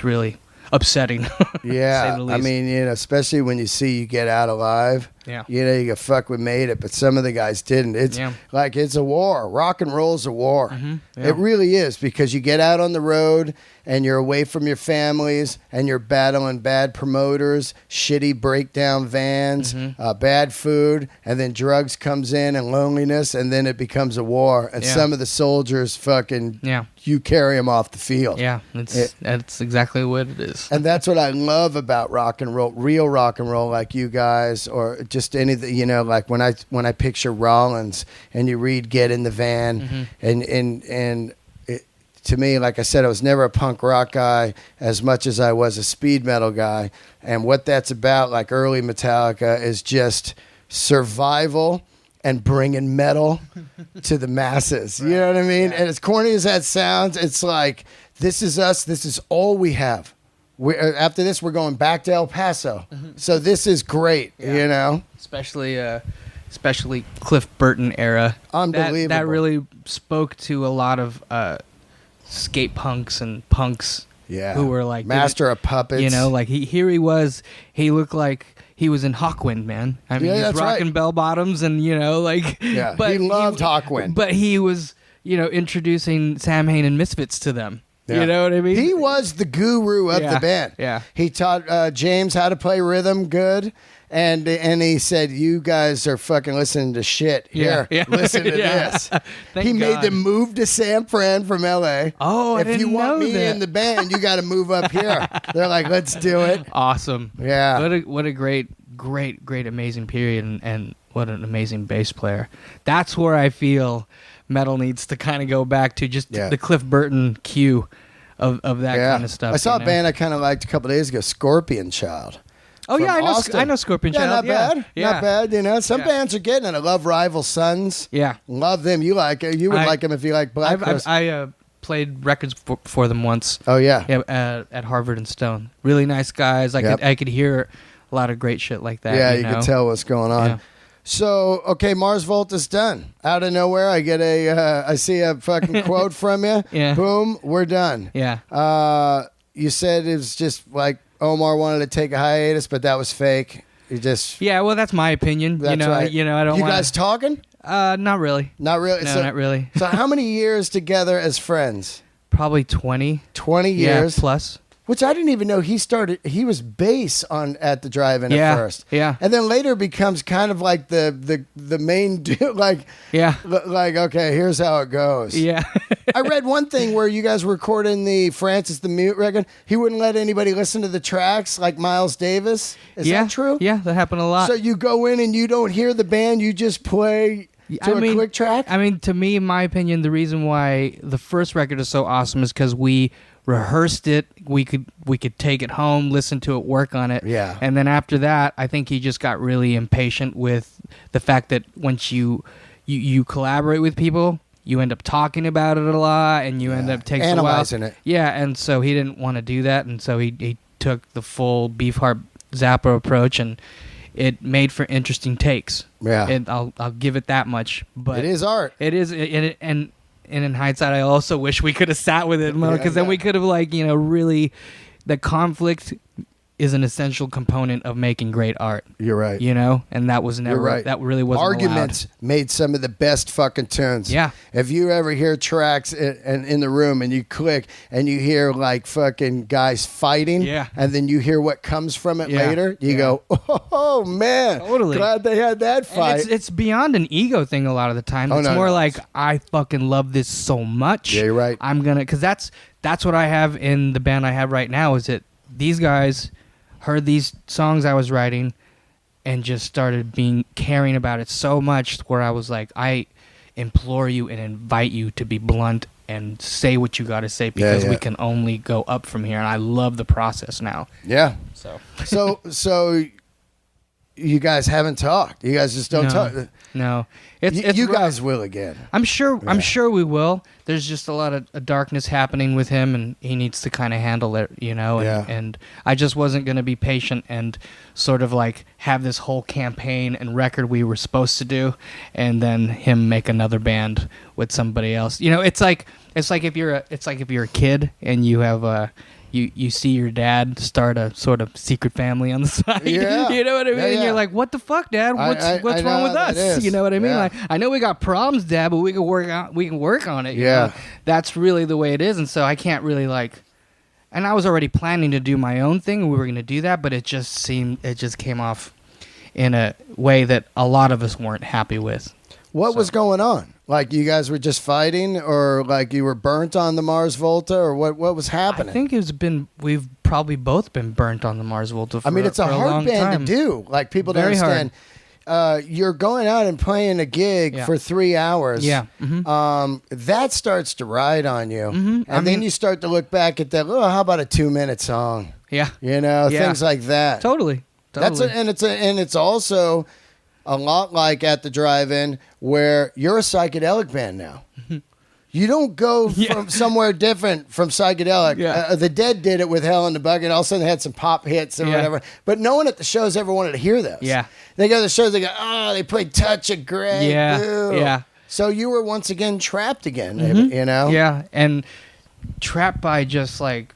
really upsetting. Yeah, say the least. I mean, especially when you see you get out alive. Yeah, you go, fuck, we made it, but some of the guys didn't. It's like it's a war. Rock and roll's a war. Mm-hmm. Yeah. It really is, because you get out on the road and you're away from your families and you're battling bad promoters, shitty breakdown vans, bad food, and then drugs comes in and loneliness, and then it becomes a war. And some of the soldiers fucking you carry them off the field. Yeah, that's exactly what it is. And that's what I love about rock and roll, real rock and roll, like you guys, or just anything, like when I picture Rollins and you read Get in the Van, and it, to me, like I said, I was never a punk rock guy as much as I was a speed metal guy. And what that's about, like early Metallica, is just survival and bringing metal to the masses. You know what I mean? And as corny as that sounds, it's like, this is us. This is all we have. After this, we're going back to El Paso. So this is great, Especially Cliff Burton era. Unbelievable. That really spoke to a lot of skate punks and punks who were like... Master of Puppets. Like he looked like he was in Hawkwind, man. I mean, he's rocking bell bottoms and, but he loved Hawkwind. But he was, introducing Sam Hain and Misfits to them. Yeah. You know what I mean? He was the guru of the band. Yeah. He taught James how to play rhythm good, and he said, "You guys are fucking listening to shit. Here, listen to this." He made them move to San Fran from L.A. Oh, if you want me in the band, you got to move up here. They're like, "Let's do it." Awesome. Yeah. What a great, amazing period, and what an amazing bass player. That's where I feel metal needs to kind of go back to, just the Cliff Burton cue of that kind of stuff. I saw a band I kind of liked a couple days ago, Scorpion Child. Oh yeah, I know Scorpion Child. Not bad. Some bands are getting it. I love Rival Sons. Yeah, love them. You like it. You would like them if you like Black Crowes. I played records for them once. Oh yeah, at Harvard and Stone. Really nice guys. I could hear a lot of great shit like that. Yeah, you could tell what's going on. Yeah. So, okay, Mars Volta's done. Out of nowhere, I get I see a fucking quote from you. Yeah. Boom, we're done. Yeah. You said it was just like Omar wanted to take a hiatus, but that was fake. You just... Yeah, well, that's my opinion. That's right. I don't. You guys talking? Not really. Not really. No, not really. So how many years together as friends? Probably 20. 20 years. Yeah, plus. Which I didn't even know he was bass at the drive-in at first. Yeah. And then later becomes kind of like the main dude, like okay, here's how it goes. Yeah. I read one thing where you guys were recording the Francis the Mute record. He wouldn't let anybody listen to the tracks like Miles Davis. Is that true? Yeah, that happened a lot. So you go in and you don't hear the band, you just play to a quick track? I mean, to me, in my opinion, the reason why the first record is so awesome is because we rehearsed it. We could take it home, listen to it, work on it. Yeah. And then after that, I think he just got really impatient with the fact that once you collaborate with people, you end up talking about it a lot, and you end up taking analyzing it. Yeah, and so he didn't want to do that, and so he took the full Beefheart Zappa approach, and it made for interesting takes. Yeah. And I'll give it that much. But it is art. It is, and in hindsight, I also wish we could have sat with it more, because then we could have, like, really, the conflict is an essential component of making great art. You're right. And that was never, that really wasn't Arguments allowed. Made some of the best fucking tunes. Yeah. If you ever hear tracks in the room and you click and you hear like fucking guys fighting, and then you hear what comes from it later, you go, oh man, totally. Glad they had that fight. And it's beyond an ego thing a lot of the time. It's more like, I fucking love this so much. Yeah, you're right. I'm gonna, because that's what I have in the band I have right now, is that these guys heard these songs I was writing and just started caring about it so much, where I was like, I implore you and invite you to be blunt and say what you got to say, because we can only go up from here. And I love the process now. Yeah. So you guys haven't talked. You guys just don't talk. No. You guys will again. I'm sure. Yeah. I'm sure we will. There's just a lot of darkness happening with him, and he needs to kind of handle it, And I just wasn't going to be patient and sort of like have this whole campaign and record we were supposed to do, and then him make another band with somebody else. It's like if you're a kid and you have You see your dad start a sort of secret family on the side. Yeah. You know what I mean? Yeah, yeah. And you're like, what the fuck, Dad? What's wrong with us? You know what I mean? Yeah. Like, I know we got problems, Dad, but we can work on it. Yeah. That's really the way it is. And so I can't really and I was already planning to do my own thing, and we were going to do that, but it just came off in a way that a lot of us weren't happy with. What was going on? Like, you guys were just fighting, or like you were burnt on the Mars Volta, or what was happening? I think we've probably both been burnt on the Mars Volta for it's a hard long band time. to do. Like, people don't understand. You're going out and playing a gig for 3 hours. Yeah. Mm-hmm. That starts to ride on you. Mm-hmm. And then you start to look back at that, how about a 2-minute song? Yeah. Things like that. Totally. It's also a lot like at the drive-in, where you're a psychedelic band now. You don't go from somewhere different from psychedelic. Yeah. The Dead did it with Hell in the Bucket. All of a sudden they had some pop hits or whatever. But no one at the shows ever wanted to hear those. Yeah. They go to the shows, they go, they played Touch of Grey. Yeah. Boo. Yeah. So you were once again trapped again, Mm-hmm. Yeah. And trapped by just like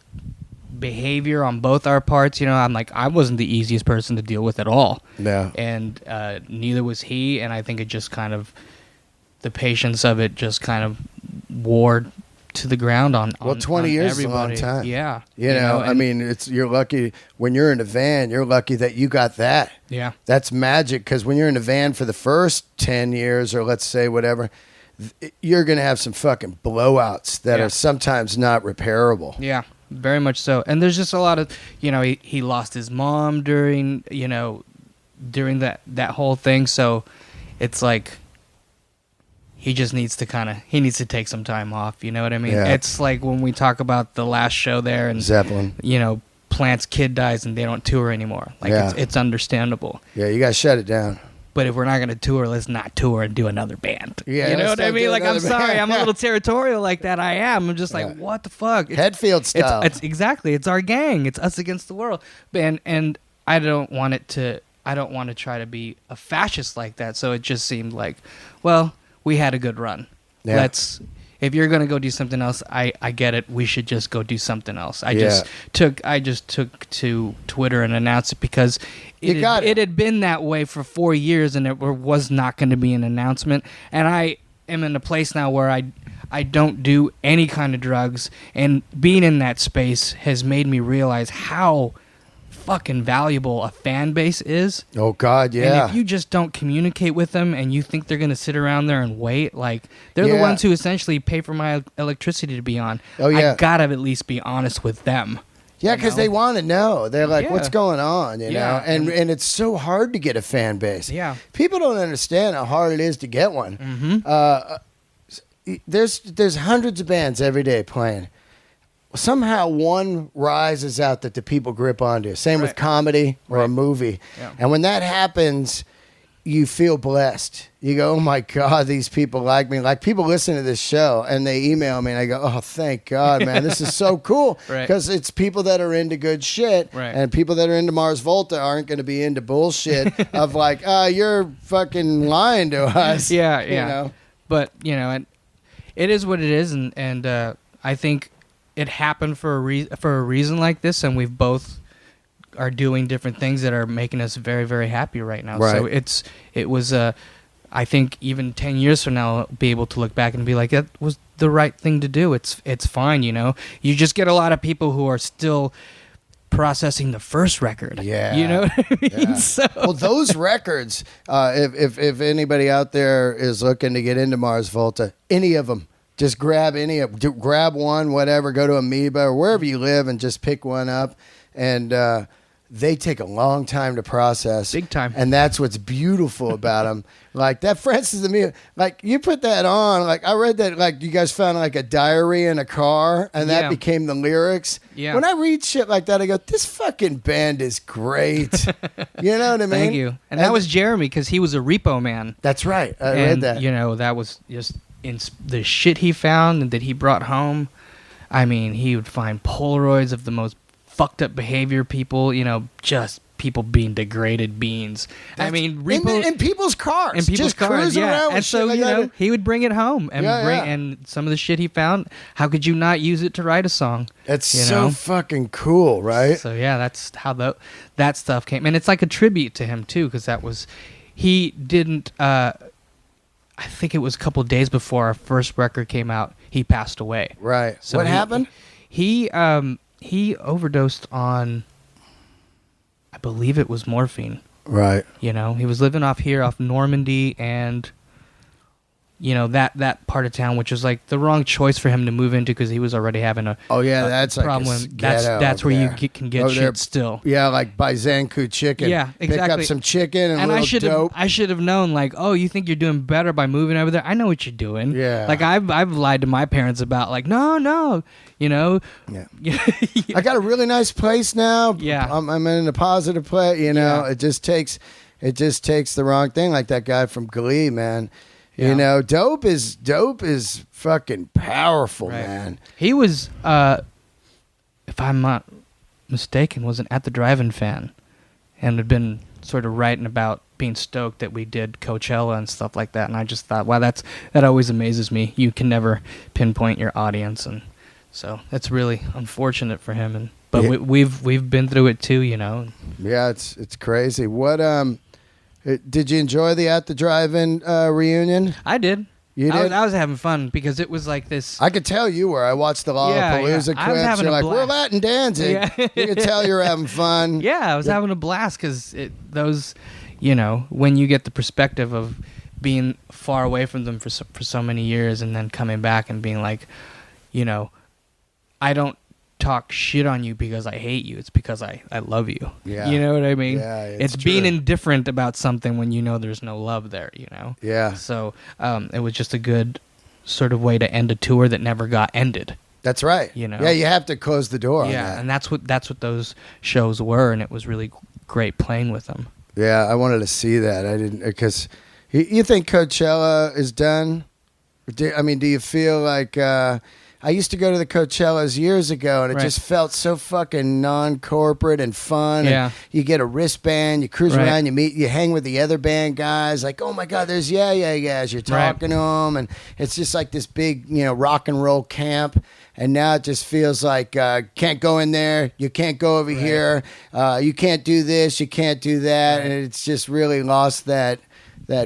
behavior on both our parts. I'm like, I wasn't the easiest person to deal with at all. Yeah. And neither was he. And I think it just kind of, the patience of it just kind of wore to the ground on 20 years everybody. is a long time. Yeah. You're lucky when you're in a van, you're lucky that you got that. Yeah. That's magic, because when you're in a van for the first 10 years, or let's say whatever, you're going to have some fucking blowouts that are sometimes not repairable. Yeah. Very much so. And there's just a lot of, he lost his mom during that whole thing. So it's like, he just needs to take some time off. You know what I mean? Yeah. It's like when we talk about the last show there, and Zeppelin. Plant's kid dies and they don't tour anymore. Like, it's understandable. Yeah, you got to shut it down. But if we're not going to tour, let's not tour and do another band. Yeah, you know what I mean? Like, I'm sorry, I'm a little territorial like that. I am. I'm just like, what the fuck? Hetfield style. It's exactly. It's our gang. It's us against the world. And I don't want to try to be a fascist like that. So it just seemed like, well, we had a good run. Yeah. if you're gonna go do something else, I get it. We should just go do something else. I just took to Twitter and announced it because it had been that way for 4 years, and it was not going to be an announcement. And I am in a place now where I don't do any kind of drugs, and being in that space has made me realize how fucking valuable a fan base is. Oh God, yeah. And if you just don't communicate with them and you think they're going to sit around there and wait, like they're the ones who essentially pay for my electricity to be on. Oh yeah. I gotta at least be honest with them. Yeah, because they want to know. They're like, what's going on, you know? And it's so hard to get a fan base. Yeah. People don't understand how hard it is to get one. There's hundreds of bands every day playing. Somehow one rises out that the people grip onto. Same with comedy or a movie. Yeah. And when that happens, you feel blessed. You go, oh my God, these people like me. Like people listen to this show and they email me and I go, oh, thank God, man. This is so cool. Because it's people that are into good shit. Right. And people that are into Mars Volta aren't going to be into bullshit of like, you're fucking lying to us. Yeah. You know? But, you know, it is what it is. And I think it happened for a reason like this, and we've both are doing different things that are making us very, very happy right now. Right. So it was I think even 10 years from now, I'll be able to look back and be like, that was the right thing to do. It's fine, you know. You just get a lot of people who are still processing the first record. Yeah, you know what I mean. Yeah. So. Well, those records, if anybody out there is looking to get into Mars Volta, any of them. Just grab grab one, whatever, go to Amoeba or wherever you live and just pick one up. And they take a long time to process. Big time. And that's what's beautiful about them. Like that Francis Amoeba, like you put that on, like I read that like you guys found like a diary in a car and that became the lyrics. Yeah. When I read shit like that, I go, this fucking band is great. You know what I mean? Thank you. And that was Jeremy because he was a repo man. That's right. I read that. You know, that was just... in the shit he found and that he brought home, I mean, he would find Polaroids of the most fucked up behavior people, you know, just people being degraded beings. I mean, in people's cars. In people's just cars, around and so, you know, he would bring it home and and some of the shit he found, how could you not use it to write a song? That's so fucking cool, right? So, yeah, that's how that stuff came. And it's like a tribute to him, too, because he didn't... I think it was a couple of days before our first record came out, he passed away. Right. So what happened? He overdosed on, I believe it was morphine. Right. You know, he was living off Normandy and, you know, that part of town, which was like the wrong choice for him to move into because he was already having a that's problem. Like that's where you can get shit still. Yeah, like buy Zanku chicken. Yeah, exactly. Pick up some chicken and a little dope. I should have known. Like, oh, you think you're doing better by moving over there? I know what you're doing. Yeah. Like I've lied to my parents about like no, you know. Yeah. I got a really nice place now. Yeah. I'm in a positive place. You know, it just takes the wrong thing. Like that guy from Glee, man. Yeah. You know, dope is fucking powerful, man. He was, if I'm not mistaken, was an At the Drive-In fan, and had been sort of writing about being stoked that we did Coachella and stuff like that. And I just thought, wow, that always amazes me. You can never pinpoint your audience, and so that's really unfortunate for him. But we've been through it too, you know. Yeah, it's crazy. What did you enjoy the At the Drive-In reunion? I did. You did? I was having fun because it was like this. I could tell you were. I watched the Lollapalooza clips. You're like, we're Latin dancing. Yeah. You could tell you're having fun. Yeah, I was having a blast because those, you know, when you get the perspective of being far away from them for so many years and then coming back and being like, you know, I don't talk shit on you because I hate you. It's because I love you. Yeah. You know what I mean? Yeah, it's being indifferent about something when you know there's no love there, you know? Yeah. So it was just a good sort of way to end a tour that never got ended. That's right. You know? Yeah, you have to close the door on that. And that's what those shows were, and it was really great playing with them. Yeah, I wanted to see that. I didn't, because you think Coachella is done? Do you feel like... I used to go to the Coachellas years ago, and it just felt so fucking non-corporate and fun. Yeah. And you get a wristband, you cruise around, you hang with the other band guys. Like, oh my God, there's as you're talking to them, and it's just like this big, rock and roll camp. And now it just feels like can't go in there, you can't go over here, you can't do this, you can't do that, and it's just really lost that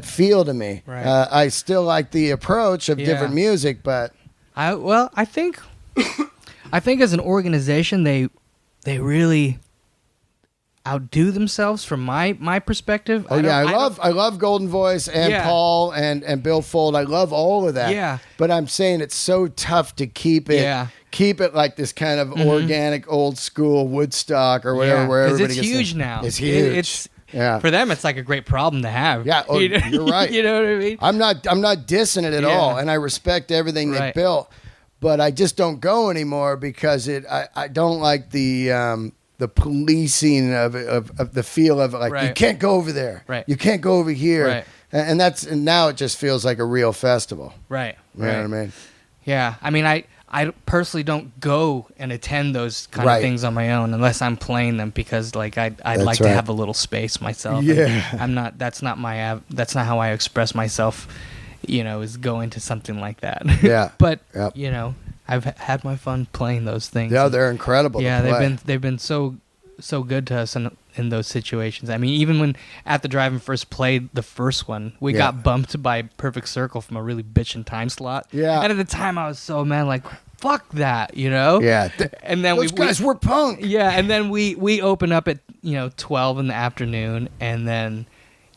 feel to me. Right. I still like the approach of different music, but I think as an organization they really outdo themselves from my perspective. I love Golden Voice and Paul and Bill Fold. I love all of that. Yeah. But I'm saying it's so tough to keep it like this kind of organic old school Woodstock or whatever where everybody it's gets huge now. It's huge. For them it's like a great problem to have. Yeah, you're right. You know what I mean? I'm not dissing it at all, and I respect everything they built, but I just don't go anymore because I don't like the policing of the feel of it. Like, you can't go over there. Right. You can't go over here. Right. And now it just feels like a real festival. Right. You know what I mean? Yeah. I mean, I personally don't go and attend those kind of things on my own unless I'm playing them because like I'd like to have a little space myself. Yeah. That's not how I express myself, is going to something like that. Yeah. But, I've had my fun playing those things. Yeah, they're incredible. Yeah, to play. they've been so good to us in those situations. I mean, even when At the Drive-In first played the first one, we got bumped by Perfect Circle from a really bitching time slot. Yeah. And at the time, I was so mad, like, fuck that, Yeah. And then those guys were punk. Yeah, and then we open up at 12 in the afternoon, and then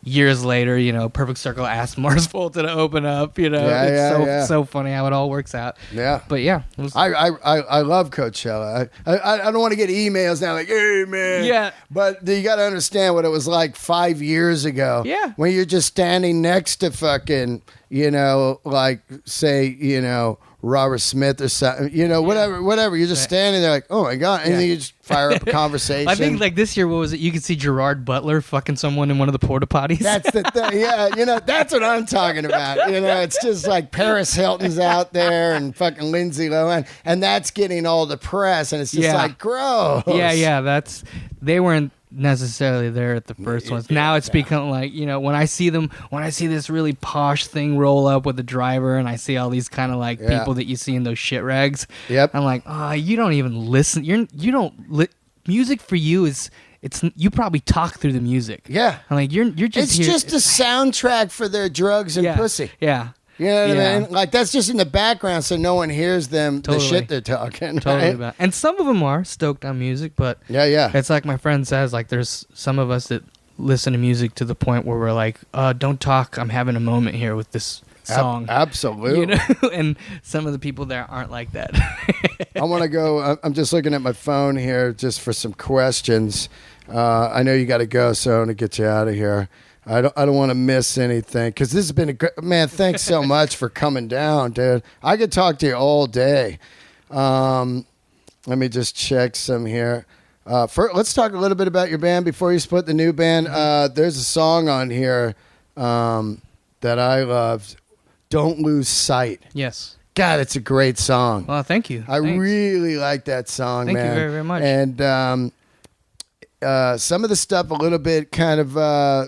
years later, Perfect Circle asked Mars Volta to open up. It's so funny how it all works out. Yeah, but yeah, I love Coachella. I don't want to get emails now like, hey man. Yeah, but you got to understand what it was like 5 years ago. Yeah, when you're just standing next to fucking, like say, Robert Smith or something, whatever. You're just standing there like, oh my God. And then you just fire up a conversation. I think like this year, what was it? You could see Gerard Butler fucking someone in one of the porta potties. That's the thing. Yeah. That's what I'm talking about. It's just like Paris Hilton's out there and fucking Lindsay Lohan. And that's getting all the press. And it's just like, gross. Yeah. They weren't necessarily there at the first ones. Now it's become like, when I see this really posh thing roll up with the driver and I see all these kind of like people that you see in those shit rags. Yep. I'm like, oh, you don't even listen. Music for you is you probably talk through the music. Yeah. I'm like, you're just it's just a soundtrack for their drugs and pussy. Yeah. You know what I mean? Like, that's just in the background so no one hears them, the shit they're talking. Totally. Right? And some of them are stoked on music, but it's like my friend says, like, there's some of us that listen to music to the point where we're like, don't talk, I'm having a moment here with this song. Absolutely. And some of the people there aren't like that. I want to go, I'm just looking at my phone here just for some questions. I know you got to go, so I'm going to get you out of here. I don't want to miss anything because this has been a great, man. Thanks so much for coming down, dude. I could talk to you all day. Let me just check some here. Let's talk a little bit about your band before you split the new band. There's a song on here that I loved. Don't Lose Sight. Yes. God, it's a great song. Well, thank you. I really like that song, man. Thank you very, very much. And some of the stuff a little bit kind of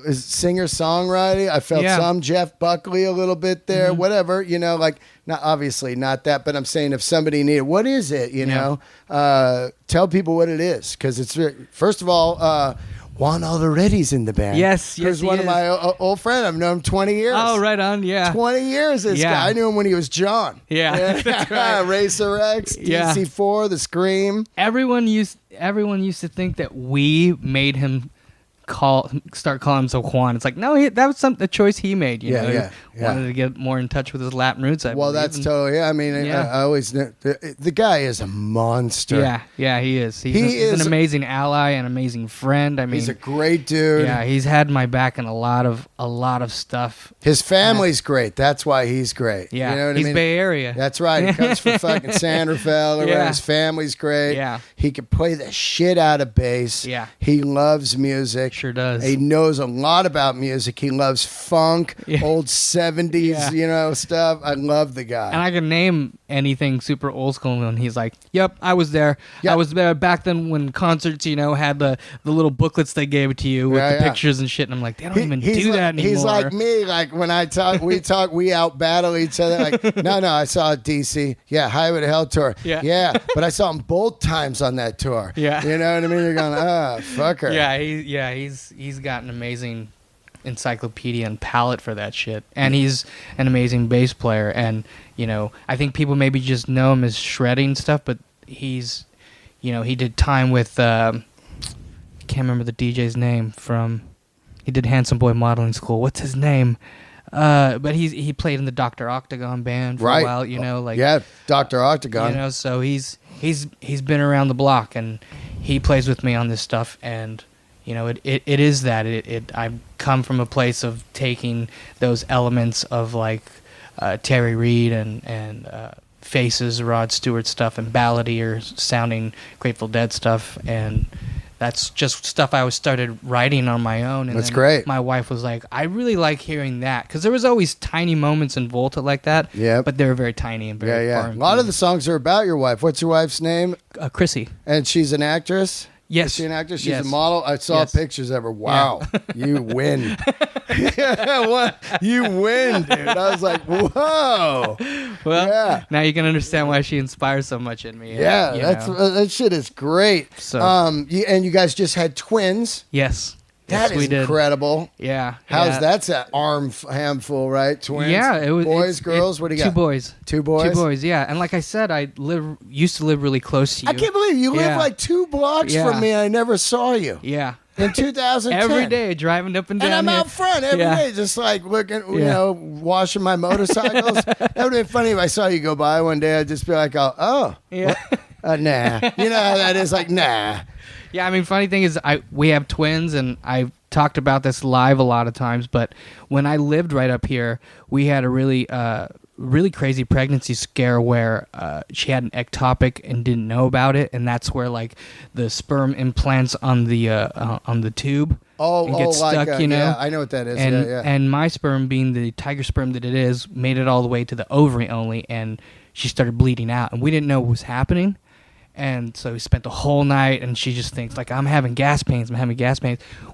is singer-songwriting. I felt some Jeff Buckley a little bit there, whatever, like not obviously not that, but I'm saying if somebody needed, what is it, tell people what it is. Because it's, first of all, Juan Alderetti's in the band. Yes, He's one of my old friends. I've known him 20 years. Oh, right on, yeah. 20 years, this guy. I knew him when he was John. Yeah, that's right. Racer X, DC4, The Scream. Everyone used to think that we made him start calling himself Juan. It's like, no, that was a choice he made. He wanted to get more in touch with his Latin roots. That's totally. I mean, I always knew the guy is a monster. Yeah, he is. He's an amazing ally and amazing friend. I mean, he's a great dude. Yeah, he's had my back in a lot of stuff. His family's great. That's why he's great. Yeah, you know what I mean? He's Bay Area. That's right. He comes from fucking San Rafael. His family's great. Yeah, he can play the shit out of bass. Yeah, he loves music. Sure does. He knows a lot about music. He loves funk, old 70s, stuff. I love the guy. And I can name anything super old school, and he's like, "Yep, I was there. Yep. I was there back then when concerts, had the little booklets they gave it to you with the pictures and shit." And I'm like, they don't even do that anymore. He's like me. Like when I talk, we out battle each other. Like, no, I saw DC. Yeah, Highway to Hell tour. Yeah, but I saw him both times on that tour. Yeah, you know what I mean. You're going, fucker. Yeah, he's got an amazing encyclopedia and palette for that shit, and he's an amazing bass player. And I think people maybe just know him as shredding stuff, but he's he did time with can't remember the DJ's name from, he did Handsome Boy Modeling School. What's his name? But he played in the Dr. Octagon band for a while. Dr. Octagon. So he's been around the block, and he plays with me on this stuff. And it is that I've come from a place of taking those elements of like Terry Reid and Faces, Rod Stewart stuff, and balladier sounding Grateful Dead stuff, and that's just stuff I was started writing on my own. And that's great. My wife was like, I really like hearing that, because there was always tiny moments in Volta like that. Yeah, but they were very tiny and very far. A lot of the songs are about your wife. What's your wife's name? Chrissy. And she's an actress. Yes. Is she an actress? She's a model. I saw pictures of her. Wow. Yeah. You win. You win, dude. I was like, whoa. Well, now you can understand why she inspires so much in me. Yeah, that shit is great. So, and you guys just had twins. Yes. That is incredible. Yeah. That's an arm handful, right? Twins. Yeah. It was boys, girls. What do you got? Two boys. Two boys. Yeah. And like I said, I used to live really close to you. I can't believe you live like 2 blocks from me. I never saw you. Yeah. In 2010. Every day, driving up and down. And I'm out front every day, just like looking, washing my motorcycles. That would have been funny if I saw you go by one day. I'd just be like, nah. You know how that is, like, nah. Yeah, I mean, funny thing is, we have twins, and I've talked about this live a lot of times, but when I lived right up here, we had a really crazy pregnancy scare where she had an ectopic and didn't know about it, and that's where like the sperm implants on the tube and get stuck, Yeah, I know what that is. And my sperm, being the tiger sperm that it is, made it all the way to the ovary only, and she started bleeding out, and we didn't know what was happening. And so we spent the whole night, and she just thinks, like, I'm having gas pains.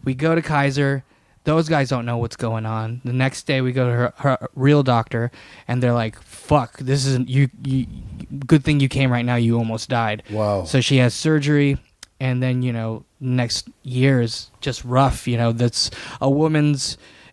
We go to Kaiser. Those guys don't know what's going on. The next day, we go to her real doctor, and they're like, fuck, this isn't you. Good thing you came right now. You almost died. Wow. So she has surgery, and then, next year is just rough. That's a woman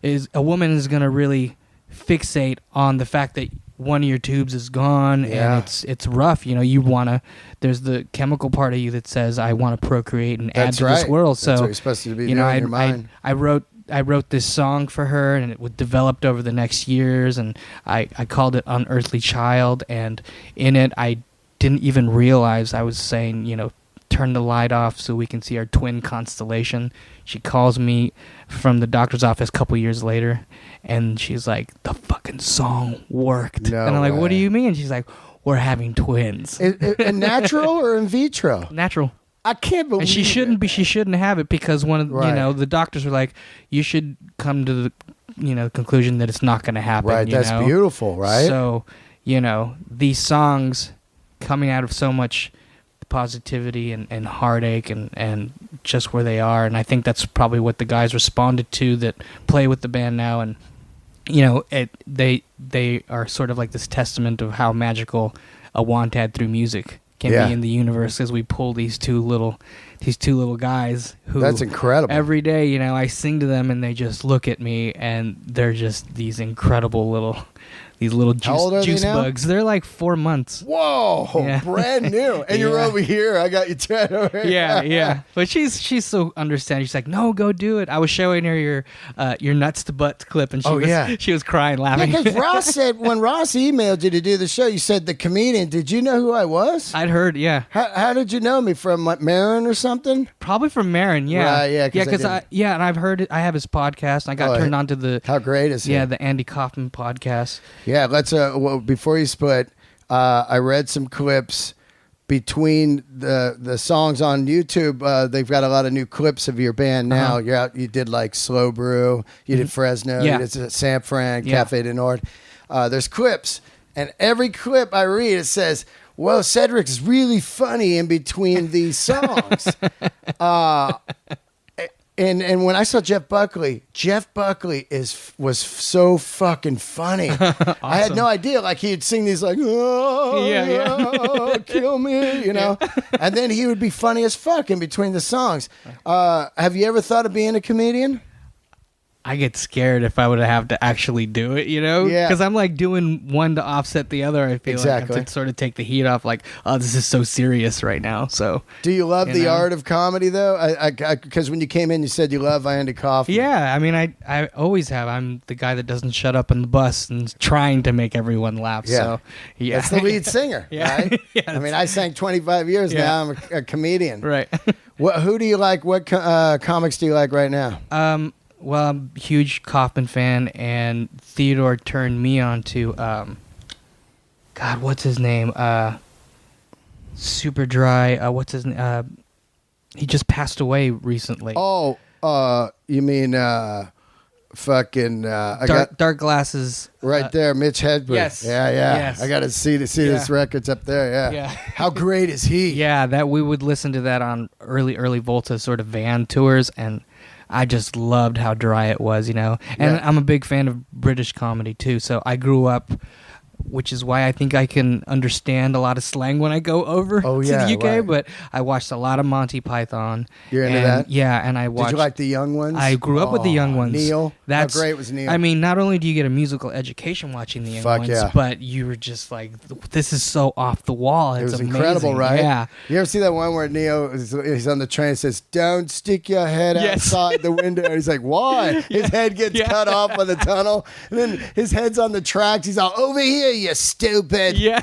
is going to really fixate on the fact that one of your tubes is gone, and it's rough. You want to, there's the chemical part of you that says, I want to procreate and add to this world. So that's what you're supposed to be doing in your mind. I wrote this song for her, and it developed over the next years, and I called it Unearthly Child, and in it I didn't even realize I was saying, turn the light off so we can see our twin constellation. She calls me from the doctor's office a couple years later, and she's like, the fucking song worked. No and I'm like, way. What do you mean? She's like, we're having twins. Natural or in vitro? Natural. I can't believe. And she shouldn't have it, because one of the doctors were like, you should come to the conclusion that it's not going to happen. Right. That's beautiful, right? So, these songs coming out of so much positivity and heartache and just where they are, and I think that's probably what the guys responded to that play with the band now, and they are sort of like this testament of how magical a Wantad through music can be in the universe, as we pull these two little guys who, that's incredible. Every day, I sing to them, and they just look at me, and they're just these incredible little juice bugs. They're like 4 months. Whoa, brand new. And you're over here. I got you tied over here. Yeah. But she's so understanding. She's like, no, go do it. I was showing her your nuts to butt clip, and she was crying, laughing. Because Ross said, when Ross emailed you to do the show, you said the comedian. Did you know who I was? I'd heard, yeah. How did you know me? From Marin or something? Probably from Marin, yeah. Right, yeah. Because and I've heard it. I have his podcast. I got turned on to the. How great is he? Yeah, the Andy Kaufman podcast. Yeah, let's. Before you split, I read some clips between the songs on YouTube. They've got a lot of new clips of your band now. You're out. You did like Slow Brew. You did Fresno. You did San Fran, Cafe du Nord. There's clips. And every clip I read, it says, well, Cedric's really funny in between these songs. And when I saw Jeff Buckley was so fucking funny. Awesome. I had no idea. Like he'd sing these like, oh, kill me, you know. And then he would be funny as fuck in between the songs. Have you ever thought of being a comedian? I get scared if I would have to actually do it, you know? Yeah. Because I'm like doing one to offset the other. I feel like I have to sort of take the heat off, like, oh, this is so serious right now. So, do you love the art of comedy, though? Because when you came in, you said you love Andy Kaufman. Yeah, I mean, I always have. I'm the guy that doesn't shut up on the bus and trying to make everyone laugh. Yeah. So, yeah. That's the lead singer, right? Yeah, I mean, I sang 25 years now. I'm a comedian. Right. Who do you like? What comics do you like right now? Well, I'm a huge Kaufman fan, and Theodore turned me on to, God, what's his name? Super Dry. What's his name? He just passed away recently. Oh, you mean fucking... Dark Glasses. Right there, Mitch Hedberg. Yes. Yeah. Yes. I got to see this records up there, yeah. How great is he? Yeah, that we would listen to that on early Volta sort of van tours, and I just loved how dry it was, you know. And I'm a big fan of British comedy, too. So I grew up, which is why I think I can understand a lot of slang when I go over to the UK. Right. But I watched a lot of Monty Python. You're into that? Yeah, and I watched... Did you like the young ones? I grew up with the young ones. Neil? How great was Neil? I mean, not only do you get a musical education watching the young ones, but you were just like, this is so off the wall. It's amazing. Incredible, right? Yeah. You ever see that one where Neo he's on the train and says, don't stick your head outside the window? And he's like, why? His head gets cut off by the tunnel. And then his head's on the tracks. He's all, over here, you stupid. Yeah.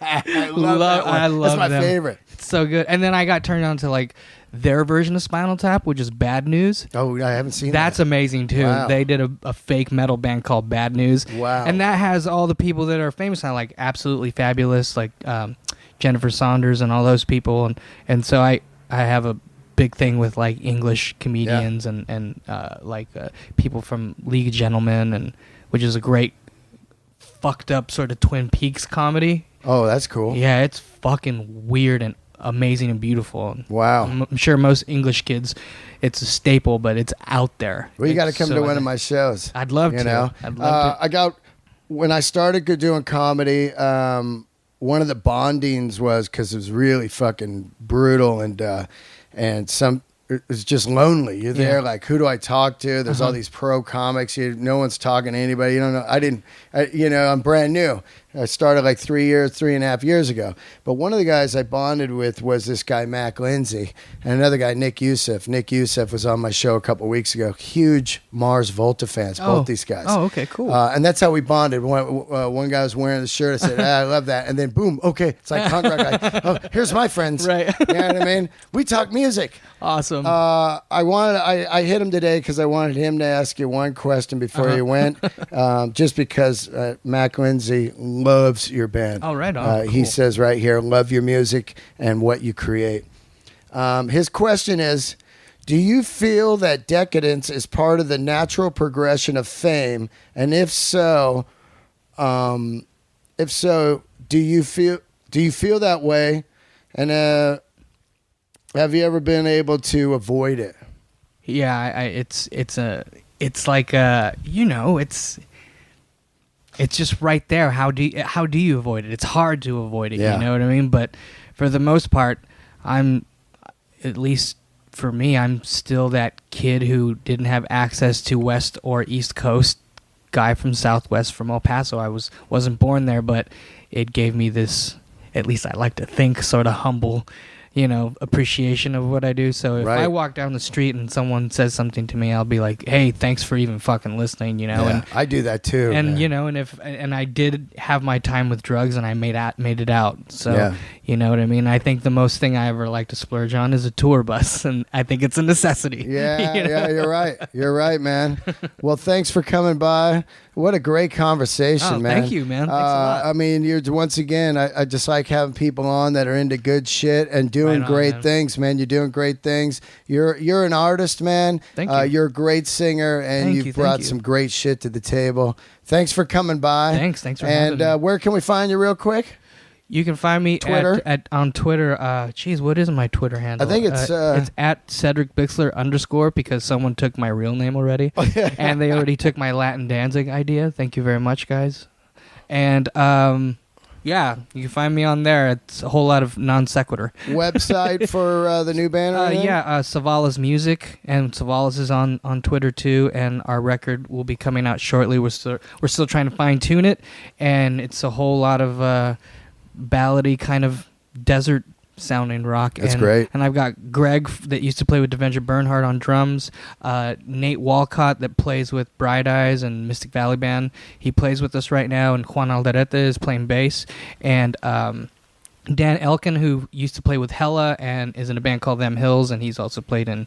I love that one. I love That's my favorite. It's so good. And then I got turned on to like their version of Spinal Tap, which is Bad News. Oh, I haven't seen that. That's amazing, too. Wow. They did a fake metal band called Bad News. Wow. And that has all the people that are famous now, like Absolutely Fabulous, like Jennifer Saunders and all those people. And so I have a big thing with like English comedians and people from League of Gentlemen, and which is a great fucked up sort of Twin Peaks comedy. Oh, that's cool. Yeah, it's fucking weird and amazing and beautiful. Wow. I'm sure most English kids, it's a staple, but it's out there. Well, you got to come to one of my shows. I'd love to. Know? I'd love to. When I started doing comedy, one of the bondings was because it was really fucking brutal and some... It was just lonely. You're there, like, who do I talk to? There's all these pro comics. No one's talking to anybody. You don't know. I'm brand new. I started like 3.5 years ago. But one of the guys I bonded with was this guy, Mac Lindsay, and another guy, Nick Youssef. Nick Youssef was on my show a couple of weeks ago. Huge Mars Volta fans, both these guys. Oh, okay, cool. And that's how we bonded. One guy was wearing the shirt. I said, I love that. And then, boom, okay. It's like punk rock. Oh, here's my friends. Right. You know what I mean? We talk music. Awesome. I hit him today because I wanted him to ask you one question before you went, just because Mac Lindsay loves your band. Oh, right on. He says right here, love your music and what you create. His question is, do you feel that decadence is part of the natural progression of fame? And if so, do you feel that way? And have you ever been able to avoid it? Yeah, it's just right there. How do you avoid it? It's hard to avoid it. You know what I mean? But for the most part, at least for me, I'm still that kid who didn't have access to West or East Coast. Guy from Southwest, from El Paso. I wasn't born there, but it gave me this, at least I like to think, sort of humble, appreciation of what I do. So if I walk down the street and someone says something to me, I'll be like, hey, thanks for even fucking listening, And I do that too. And, and I did have my time with drugs and I made it out. So, you know what I mean? I think the most thing I ever like to splurge on is a tour bus, and I think it's a necessity. Yeah, you're right. You're right, man. Well, thanks for coming by. What a great conversation, man. Thank you, man. Thanks a lot. I mean, you're once again. I just like having people on that are into good shit and doing great things, man. You're doing great things. You're an artist, man. Thank you. You're a great singer, and you've brought some great shit to the table. Thanks for coming by. Thanks for having me. And where can we find you, real quick? You can find me Twitter? on Twitter. What is my Twitter handle? I think it's at Cedric Bixler_ because someone took my real name already, and they already took my Latin Danzig idea. Thank you very much, guys. And yeah, you can find me on there. It's a whole lot of non sequitur. Website for the new band? Savalas Music, and Savalas is on Twitter too. And our record will be coming out shortly. We're still trying to fine tune it, and it's a whole lot of ballady kind of desert sounding rock. That's great. And I've got Greg that used to play with Devendra Bernhardt on drums, Nate Walcott that plays with Bright Eyes and Mystic Valley Band. He plays with us right now, and Juan Alderete is playing bass, and Dan Elkin, who used to play with Hella and is in a band called Them Hills, and he's also played in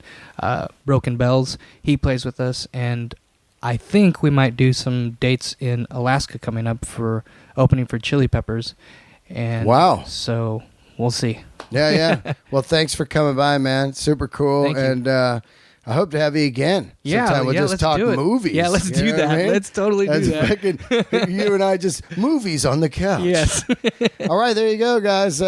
Broken Bells. He plays with us, and I think we might do some dates in Alaska coming up for opening for Chili Peppers. And wow. So we'll see. Yeah. Well, thanks for coming by, man. Super cool. Thank you. And I hope to have you again. Sometime we'll just talk movies. Yeah, let's do that. I mean? Let's totally do that. You and I just movies on the couch. Yes. All right, there you go, guys.